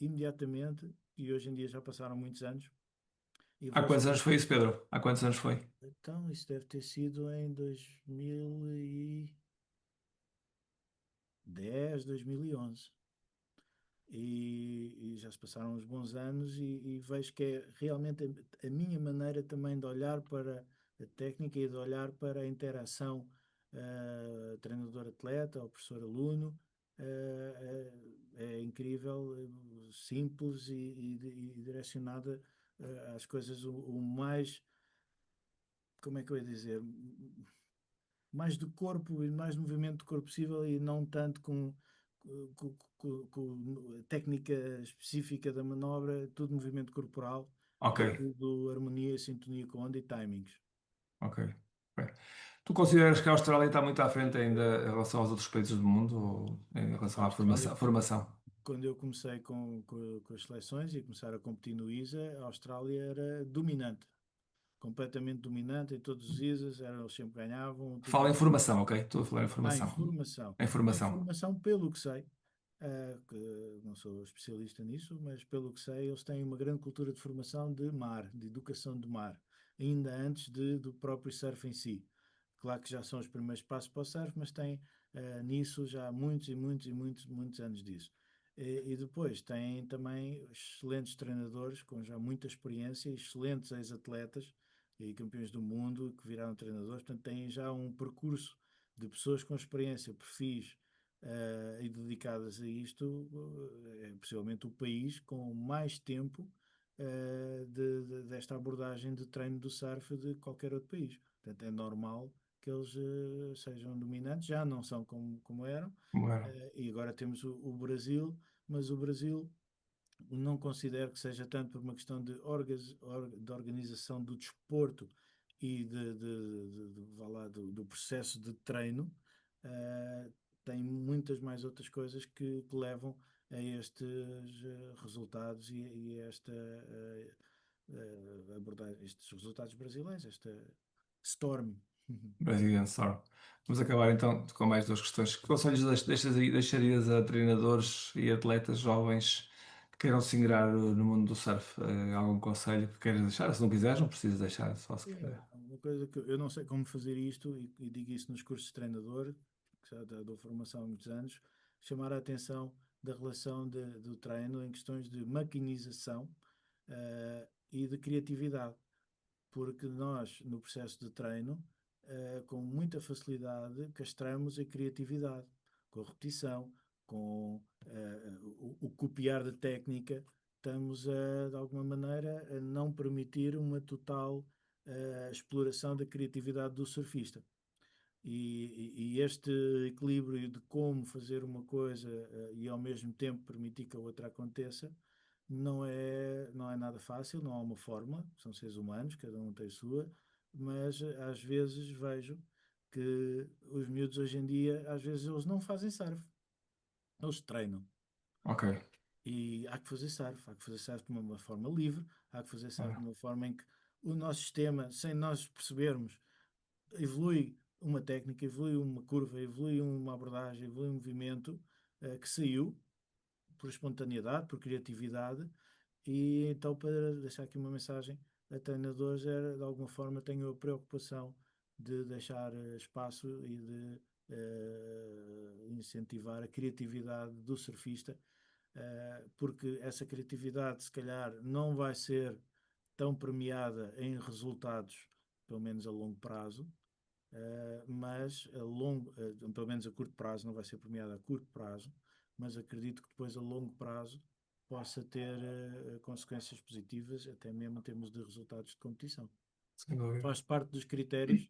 imediatamente e hoje em dia já passaram muitos anos e Há vejo quantos que anos foi isso, Pedro? Há quantos anos foi? então, isso deve ter sido em 2010, 2011. E já se passaram uns bons anos e vejo que é realmente a minha maneira também de olhar para a técnica e de olhar para a interação treinador-atleta ou professor-aluno. É incrível, simples e direcionada às coisas o mais, como é que eu ia dizer? Mais do corpo e mais movimento do corpo possível e não tanto com a técnica específica da manobra, tudo movimento corporal Ok, e tudo harmonia, sintonia com onda e timings. ok. Ok. Tu consideras que a Austrália está muito à frente ainda em relação aos outros países do mundo, ou em A relação à Austrália, formação? quando eu comecei com as seleções e começar a competir no ISA, a Austrália era dominante, completamente dominante em todos os ISAs, eles sempre ganhavam, Fala tinham em formação, ok? Estou a falar em a formação. informação. Em A formação. informação, pelo que sei, que não sou especialista nisso, mas pelo que sei, eles têm uma grande cultura de formação de mar, de educação do mar, ainda antes do próprio surf em si. Claro que já são os primeiros passos para o surf, mas têm nisso já muitos e muitos e muitos, muitos anos disso. E depois têm também excelentes treinadores com já muita experiência, excelentes ex-atletas e campeões do mundo que viraram treinadores, portanto têm já um percurso de pessoas com experiência, perfis e dedicadas a isto, é possivelmente o país com mais tempo desta abordagem de treino do surf de qualquer outro país. Portanto, é normal que eles sejam dominantes, já não são como eram, Bueno, e agora temos o Brasil, mas o Brasil não considero que seja tanto por uma questão de organização do desporto e vá lá, do processo de treino, eh, tem muitas mais outras coisas que levam a estes resultados e a esta abordagem, estes resultados brasileiros, esta Storm. Brazilian Storm. Vamos acabar então com mais duas questões. Que conselhos deixarias a treinadores e atletas jovens que queiram se ingrar no mundo do surf? Algum conselho que queiras deixar? Se não quiseres, não precisas deixar, só se quiser. Uma coisa que eu não sei como fazer isto, e digo isso nos cursos de treinador, que já dou formação há muitos anos, chamar a atenção da relação do treino em questões de maquinização, e de criatividade, porque nós, no processo de treino, com muita facilidade, castramos a criatividade, com a repetição, com o copiar da técnica, estamos de alguma maneira, a não permitir uma total exploração da criatividade do surfista. E este equilíbrio de como fazer uma coisa e ao mesmo tempo permitir que a outra aconteça não é nada fácil, não há uma fórmula, são seres humanos, cada um tem a sua, mas às vezes vejo que os miúdos hoje em dia, às vezes eles não fazem surf, eles treinam. Ok. E há que fazer surf de uma forma livre, há que fazer surf de Ora, uma forma em que o nosso sistema, sem nós percebermos, evolui uma técnica, evolui uma curva, evolui uma abordagem, evolui um movimento que saiu por espontaneidade, por criatividade, e então para deixar aqui uma mensagem a treinadores era de alguma forma tenho a preocupação de deixar espaço e de incentivar a criatividade do surfista, porque essa criatividade se calhar não vai ser tão premiada em resultados, pelo menos a longo prazo, mas pelo menos a curto prazo, não vai ser premiado a curto prazo, mas acredito que depois a longo prazo possa ter consequências positivas, até mesmo em termos de resultados de competição. sem dúvida. Faz parte dos critérios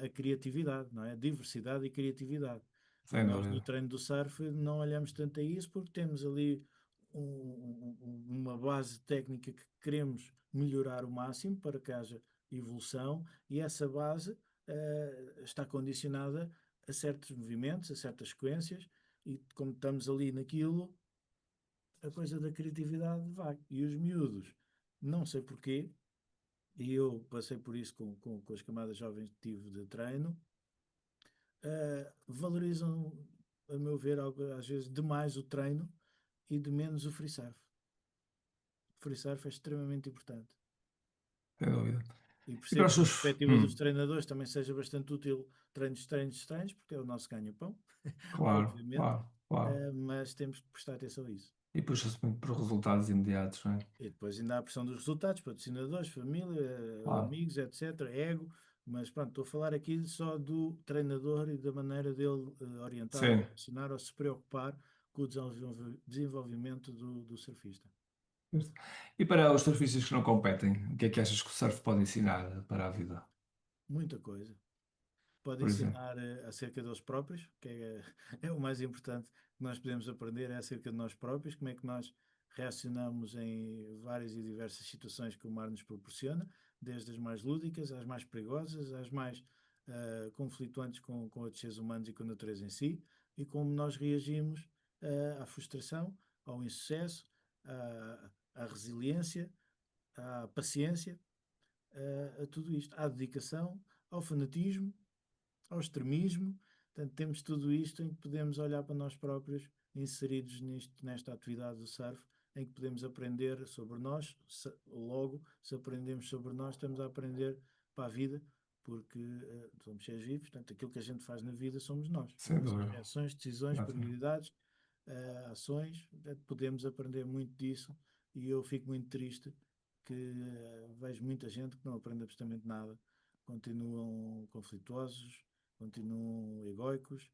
a criatividade, não é? Diversidade e criatividade. E Sem nós no dúvida. treino do surf não olhamos tanto a isso porque temos ali uma base técnica que queremos melhorar o máximo para que haja evolução e essa base está condicionada a certos movimentos, a certas sequências e como estamos ali naquilo, a coisa da criatividade vai. E os miúdos, não sei porquê, e eu passei por isso com as camadas jovens que tive de treino, valorizam, a meu ver, às vezes demais o treino e de menos o free surf. O free surf é extremamente importante. Sem dúvida. E E para percebo os que na seus. perspectiva dos treinadores também seja bastante útil treinos, treinos, treinos, porque é o nosso ganha-pão, Claro, obviamente, claro, claro. mas temos que prestar atenção a isso. E puxa-se muito por resultados imediatos, não é? E depois ainda há a pressão dos resultados, patrocinadores, família, Claro. amigos, etc., ego, mas pronto, estou a falar aqui só do treinador e da maneira dele orientar ou Sim. direcionar ou se preocupar com o desenvolvimento do surfista. E para os surfistas que não competem, o que é que achas que o surf pode ensinar para a vida, Muita coisa. Pode por exemplo? ensinar acerca deles próprios, que é o mais importante que nós podemos aprender, é acerca de nós próprios, como é que nós reacionamos em várias e diversas situações que o mar nos proporciona, desde as mais lúdicas às mais perigosas, às mais conflituantes com outros seres humanos e com a natureza em si, e como nós reagimos à frustração, ao insucesso, à resiliência, à paciência, a tudo isto, à dedicação, ao fanatismo, ao extremismo. Portanto, temos tudo isto em que podemos olhar para nós próprios, inseridos nesta atividade do surf, em que podemos aprender sobre nós. Logo, se aprendemos sobre nós, estamos a aprender para a vida, porque somos seres vivos. Portanto, aquilo que a gente faz na vida somos nós. Sem São dúvida. reações, decisões, Exatamente. prioridades, ações. Portanto, podemos aprender muito disso e eu fico muito triste que vejo muita gente que não aprende absolutamente nada, continuam conflituosos, continuam egóicos,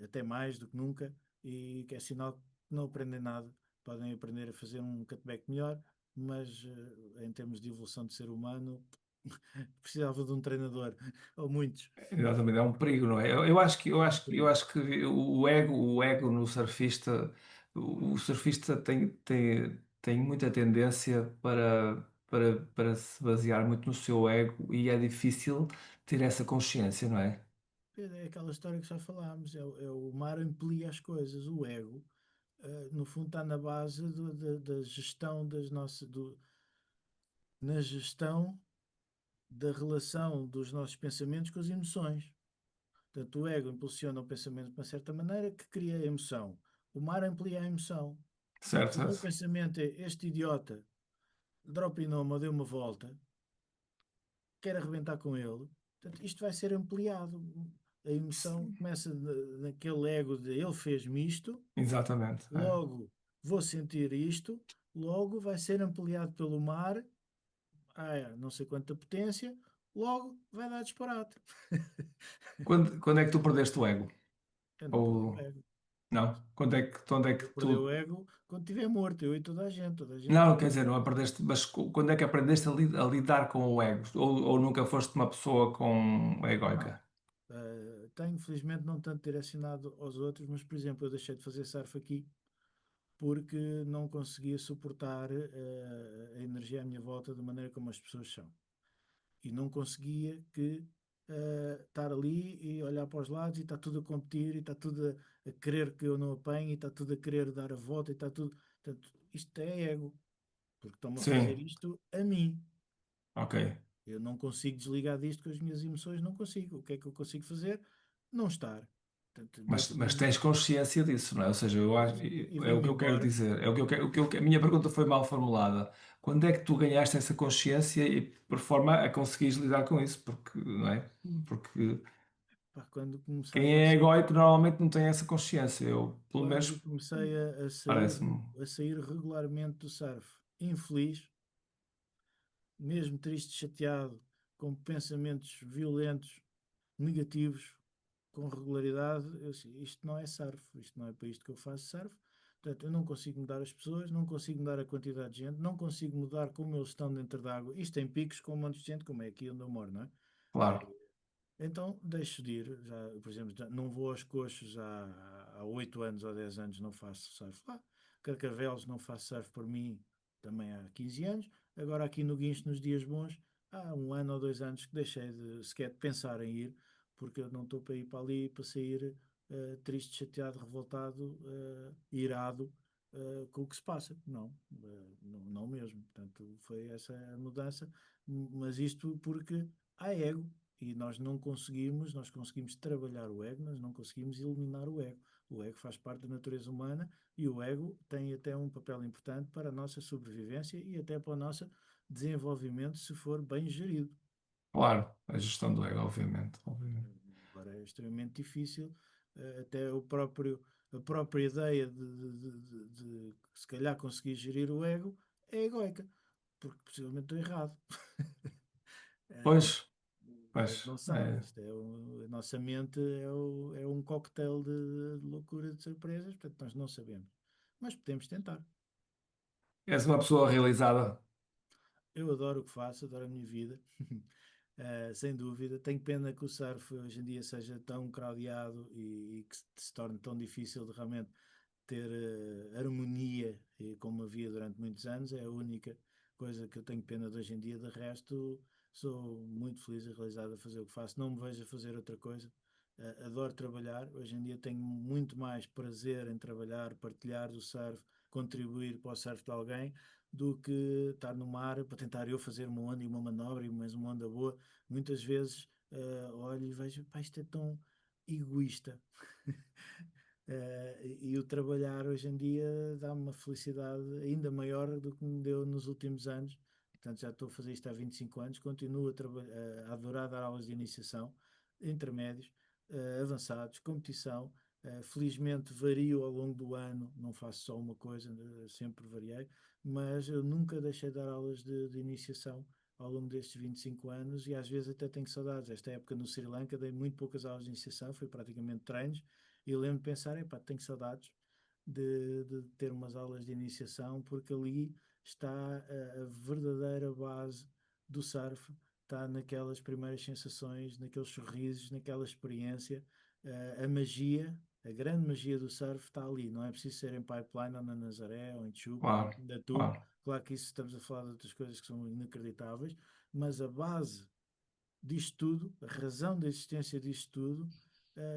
até mais do que nunca, e que é sinal que não aprendem nada. Podem aprender a fazer um cutback melhor, mas em termos de evolução de ser humano, precisava de um treinador, ou muitos. Exatamente, é um perigo, não é? Eu acho que, eu É um acho, eu perigo. acho que o ego no surfista, o surfista tem muita tendência para se basear muito no seu ego e é difícil ter essa consciência, não é? É aquela história que já falámos, é o mar amplia as coisas, o ego, no fundo está na base da gestão das nossas, na gestão da relação dos nossos pensamentos com as emoções. Portanto, o ego impulsiona o pensamento de uma certa maneira que cria a emoção. O mar amplia a emoção. Certo, O meu certo. pensamento é: este idiota dropinou-me ou deu uma volta, quero arrebentar com ele. Portanto, isto vai ser ampliado. A emoção começa naquele ego de ele fez-me isto, Exatamente. É. logo vou sentir isto, logo vai ser ampliado pelo mar, não sei quanta potência, logo vai dar disparate. Quando é que tu perdeste o ego? Eu não perdi o Ou ego. não? Quando é que Vou perder o tu. ego quando estiver morto, eu e toda a gente Não, vai. quer dizer, não aprendeste, mas quando é que aprendeste a lidar com o ego? Ou nunca foste uma pessoa com Não. egóica? Tenho, felizmente, não tanto direcionado aos outros, mas, por exemplo, eu deixei de fazer surf aqui porque não conseguia suportar a energia à minha volta da maneira como as pessoas são. E não conseguia estar ali e olhar para os lados e está tudo a competir e está tudo a querer que eu não apanhe e está tudo a querer dar a volta e está tudo. Portanto, isto é ego, porque estão-me a fazer Sim, isto a mim. ok. Eu não consigo desligar disto com as minhas emoções, não consigo. O que é que eu consigo fazer? Não estar. Portanto, Mas tens consciência disso, não é? Ou seja, eu acho, e é o venho-me que eu quero embora. dizer. É a minha pergunta foi mal formulada. Quando é que tu ganhaste essa consciência e por forma a conseguires lidar com isso? Porque, não é? Porque Pá, quando quem começava a é sair, egóico normalmente não tem essa consciência. Eu, pelo quando menos, comecei parece-me. a sair regularmente do surf, infeliz, mesmo triste, chateado, com pensamentos violentos, negativos, com regularidade, eu disse, isto não é surf, isto não é para isto que eu faço surf. Portanto, eu não consigo mudar as pessoas, não consigo mudar a quantidade de gente, não consigo mudar como eles estão dentro da água. Isto tem picos com um monte de gente, como é aqui onde eu moro, não é? Claro. Então deixo de ir. Já, por exemplo, não vou aos coxos há 8 anos ou 10 anos, não faço surf lá. Carcavelos não faço surf por mim também há 15 anos. Agora aqui no Guincho, nos dias bons, há 1 ano ou 2 anos que deixei de sequer de pensar em ir, porque eu não estou para ir para ali para sair triste, chateado, revoltado, irado com o que se passa. Não, não mesmo. Portanto, foi essa a mudança. Mas isto porque há ego. E nós conseguimos trabalhar o ego, mas não conseguimos eliminar o ego. O ego faz parte da natureza humana e o ego tem até um papel importante para a nossa sobrevivência e até para o nosso desenvolvimento, se for bem gerido. Claro, a gestão do ego, obviamente, obviamente. Agora é extremamente difícil, até a própria ideia de se calhar conseguir gerir o ego é egóica, porque possivelmente estou errado. Pois, A pois, gente não sabe, é, isto a nossa mente é um coquetel de loucura, de surpresas, portanto nós não sabemos. Mas podemos tentar. és uma pessoa realizada. Eu adoro o que faço, adoro a minha vida, sem dúvida. Tenho pena que o surf hoje em dia seja tão crowdado e que se torne tão difícil de realmente ter harmonia, como havia durante muitos anos. É a única coisa que eu tenho pena de hoje em dia. De resto, sou muito feliz e realizado a fazer o que faço, não me vejo a fazer outra coisa. Adoro trabalhar, hoje em dia tenho muito mais prazer em trabalhar, partilhar do surf, contribuir para o surf de alguém, do que estar no mar para tentar eu fazer uma onda e uma manobra e mais uma onda boa. Muitas vezes olho e vejo, pá, isto é tão egoísta. E o trabalhar hoje em dia dá-me uma felicidade ainda maior do que me deu nos últimos anos. Portanto, já estou a fazer isto há 25 anos, continuo a adorar dar aulas de iniciação, intermédios, avançados, competição. Felizmente vario ao longo do ano, não faço só uma coisa, sempre variei, mas eu nunca deixei de dar aulas de iniciação ao longo destes 25 anos e às vezes até tenho saudades. Esta época no Sri Lanka dei muito poucas aulas de iniciação, foi praticamente treinos e eu lembro de pensar, epá, tenho saudades de ter umas aulas de iniciação, porque ali está a verdadeira base do surf, está naquelas primeiras sensações, naqueles sorrisos, naquela experiência, a magia, a grande magia do surf está ali, não é preciso ser em Pipeline ou na Nazaré ou em Chuuk ou Claro, na Tuga, claro. claro que isso estamos a falar de outras coisas que são inacreditáveis, mas a base disto tudo, a razão da existência disto tudo,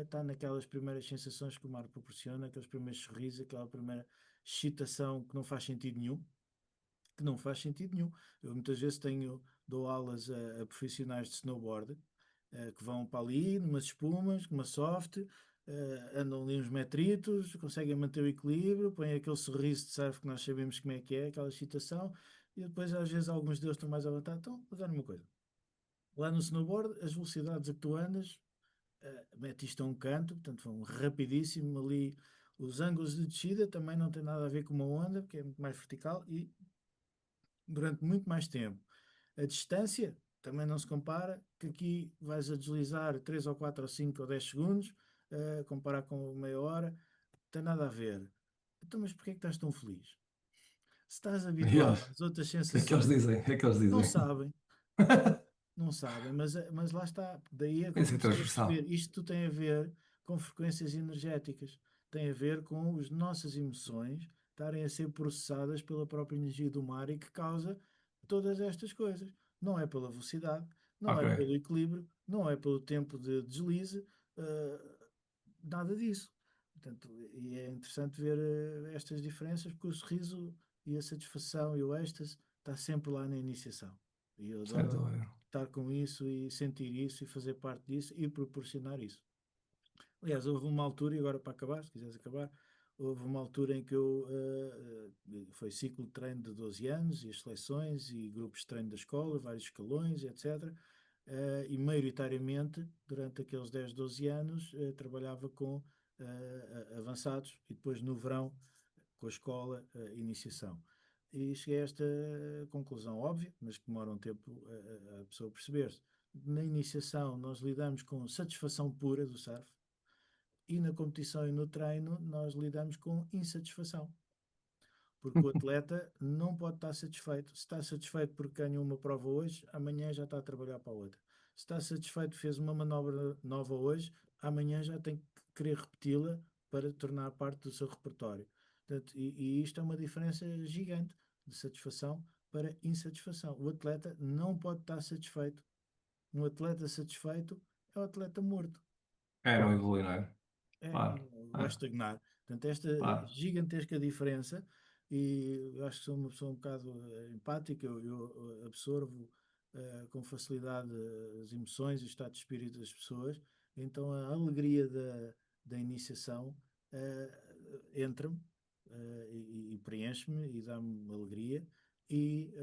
está naquelas primeiras sensações que o mar proporciona, aqueles primeiros sorrisos, aquela primeira excitação que não faz sentido nenhum, que não faz sentido nenhum. Eu muitas vezes dou aulas a profissionais de snowboard, que vão para ali, numas espumas, com uma soft, andam ali uns metritos, conseguem manter o equilíbrio, põem aquele sorriso de surf que nós sabemos como é, aquela excitação, e depois às vezes alguns deles estão mais à vontade. Então, vou dar uma coisa. Lá no snowboard, as velocidades a que tu andas, mete isto a um canto, portanto vão rapidíssimo ali. Os ângulos de descida também não têm nada a ver com uma onda, porque é muito mais vertical e durante muito mais tempo. A distância também não se compara, que aqui vais a deslizar 3 ou 4 ou 5 ou 10 segundos, comparar com meia hora, não tem nada a ver. Então, mas porquê é que estás tão feliz? Se estás E habituado eles, o às outras que é que eles sensações, dizem? O que é que eles não dizem? sabem. Não sabem, mas lá está. Daí é que eu Isso é comecei a perceber. transversal. Isto tem a ver com frequências energéticas, tem a ver com as nossas emoções estarem a ser processadas pela própria energia do mar e que causa todas estas coisas. Não é pela velocidade, não Ok, é pelo equilíbrio, não é pelo tempo de deslize, eh, nada disso. Portanto, e é interessante ver estas diferenças, porque o sorriso e a satisfação e o êxtase está sempre lá na iniciação. E eu sem adoro dúvida. estar com isso e sentir isso e fazer parte disso e proporcionar isso. Aliás, houve uma altura, e agora para acabar, se quiseres acabar, houve uma altura em que foi ciclo de treino de 12 anos e as seleções e grupos de treino da escola, vários escalões, etc. E maioritariamente, durante aqueles 10 12 anos, trabalhava com avançados e depois no verão com a escola, iniciação. E cheguei a esta conclusão óbvia, mas que demora um tempo a pessoa perceber-se. Na iniciação, nós lidamos com satisfação pura do surf e na competição e no treino, nós lidamos com insatisfação. Porque o atleta não pode estar satisfeito. Se está satisfeito porque ganhou uma prova hoje, amanhã já está a trabalhar para a outra. Se está satisfeito, fez uma manobra nova hoje, amanhã já tem que querer repeti-la para tornar parte do seu repertório. Portanto, e isto é uma diferença gigante de satisfação para insatisfação. O atleta não pode estar satisfeito. Um atleta satisfeito é um atleta morto. É, não evolui, não é? Claro, Vai é, estagnar. Portanto, esta claro. gigantesca diferença, e eu acho que sou uma pessoa um bocado empática, eu absorvo com facilidade as emoções e o estado de espírito das pessoas, então a alegria da iniciação entra-me e preenche-me e dá-me alegria, e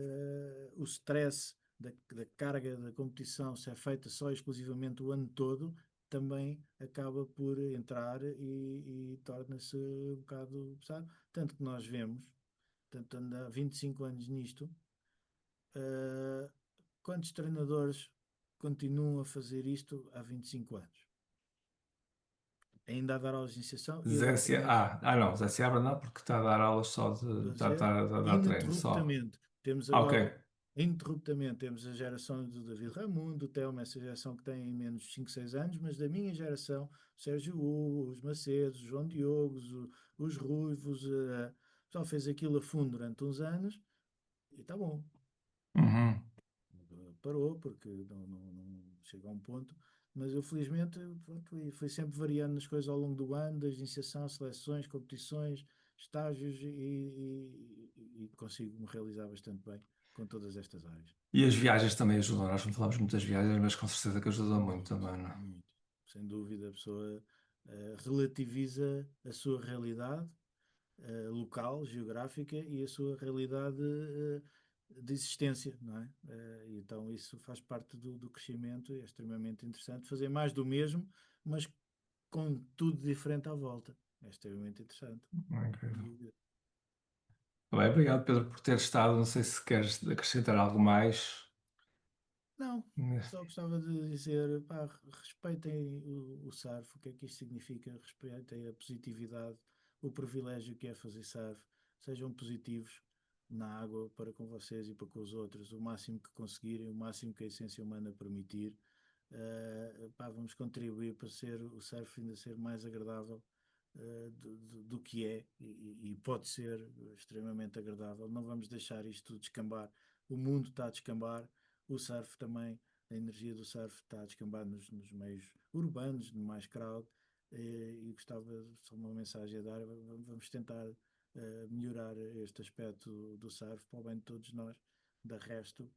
o stress da carga da competição, se é feita só exclusivamente o ano todo, também acaba por entrar e torna-se um bocado pesado. Tanto que nós vemos, tanto anda há 25 anos nisto, uh, quantos treinadores continuam a fazer isto há 25 anos? Ainda a dar aulas de iniciação e Zé Se... exatamente, não, Zé Seabra não, porque está a dar aulas só estou de. a Está, dizer, está a dar treino só. ininterruptamente. Temos Ah, ok. agora, ininterruptamente, temos a geração do David Raimundo, do Telmo, essa geração que tem menos de 5 6 anos, mas da minha geração, o Sérgio Hugo, os Macedos, o João Diogo, os Ruivos, o pessoal fez aquilo a fundo durante uns anos e está bom. Uhum. parou, porque não chega a um ponto. Mas eu, felizmente, pronto, fui sempre variando nas coisas ao longo do ano, desde iniciação, seleções, competições, estágios, e consigo me realizar bastante bem com todas estas áreas. E as viagens também ajudam. Nós não falamos muito das viagens, mas com certeza que ajudam muito Muito, também, não é? muito. Sem dúvida, a pessoa relativiza a sua realidade local, geográfica e a sua realidade de existência, não é? Então isso faz parte do crescimento e é extremamente interessante fazer mais do mesmo, mas com tudo diferente à volta. É extremamente interessante. É Sem incrível. dúvida. Bem, obrigado, Pedro, por ter estado. Não sei se queres acrescentar algo mais. Não, só gostava de dizer, pá, respeitem o surf, o que é que isto significa, respeitem a positividade, o privilégio que é fazer surf, sejam positivos na água para com vocês e para com os outros, o máximo que conseguirem, o máximo que a essência humana permitir. Pá, vamos contribuir para ser o surf ainda ser mais agradável do que é e pode ser extremamente agradável. Não vamos deixar isto descambar. O mundo está a descambar, o surf também, a energia do surf está a descambar nos meios urbanos, no mais crowd. E gostava só uma mensagem a dar. Vamos tentar melhorar este aspecto do surf para o bem de todos nós. De resto,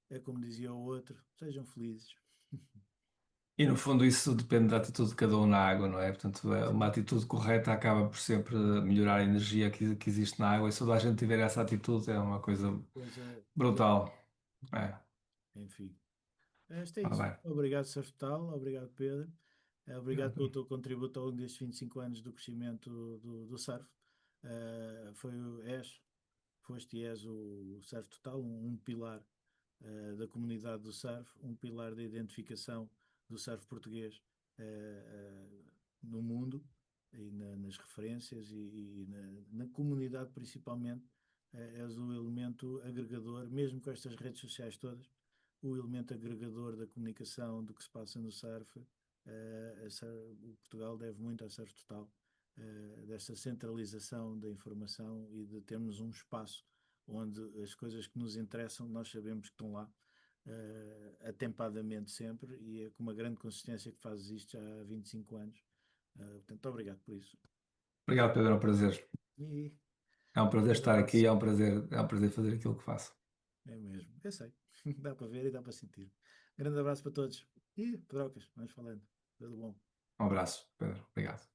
é como dizia o outro: sejam felizes. E no fundo isso depende da atitude de cada um na água, não é? Portanto, uma Sim, atitude correta acaba por sempre melhorar a energia que existe na água e se toda a gente tiver essa atitude é uma coisa coisa brutal. incrível. É, Enfim. Isto é tá isso. bem. Obrigado, Sr. Total. Obrigado, Pedro. Obrigado pelo teu contributo ao longo destes 25 anos do crescimento do surf. Foste e és o Surf Total, um pilar da comunidade do surf, um pilar da identificação do surf português no mundo e nas referências e na comunidade principalmente. És o elemento agregador, mesmo com estas redes sociais todas, o elemento agregador da comunicação do que se passa no surf. O Portugal deve muito à Surf Total, desta centralização da informação e de termos um espaço onde as coisas que nos interessam nós sabemos que estão lá atempadamente sempre e é com uma grande consistência que fazes isto já há 25 anos. Portanto, obrigado por isso. Obrigado, Pedro, é um prazer. E É um prazer grande estar aqui, abraço. É um prazer fazer aquilo que faço. É mesmo, eu sei. Dá para ver e dá para sentir. Grande abraço para todos. E pedrocas, vamos falando. Tudo bom. Um abraço, Pedro. Obrigado.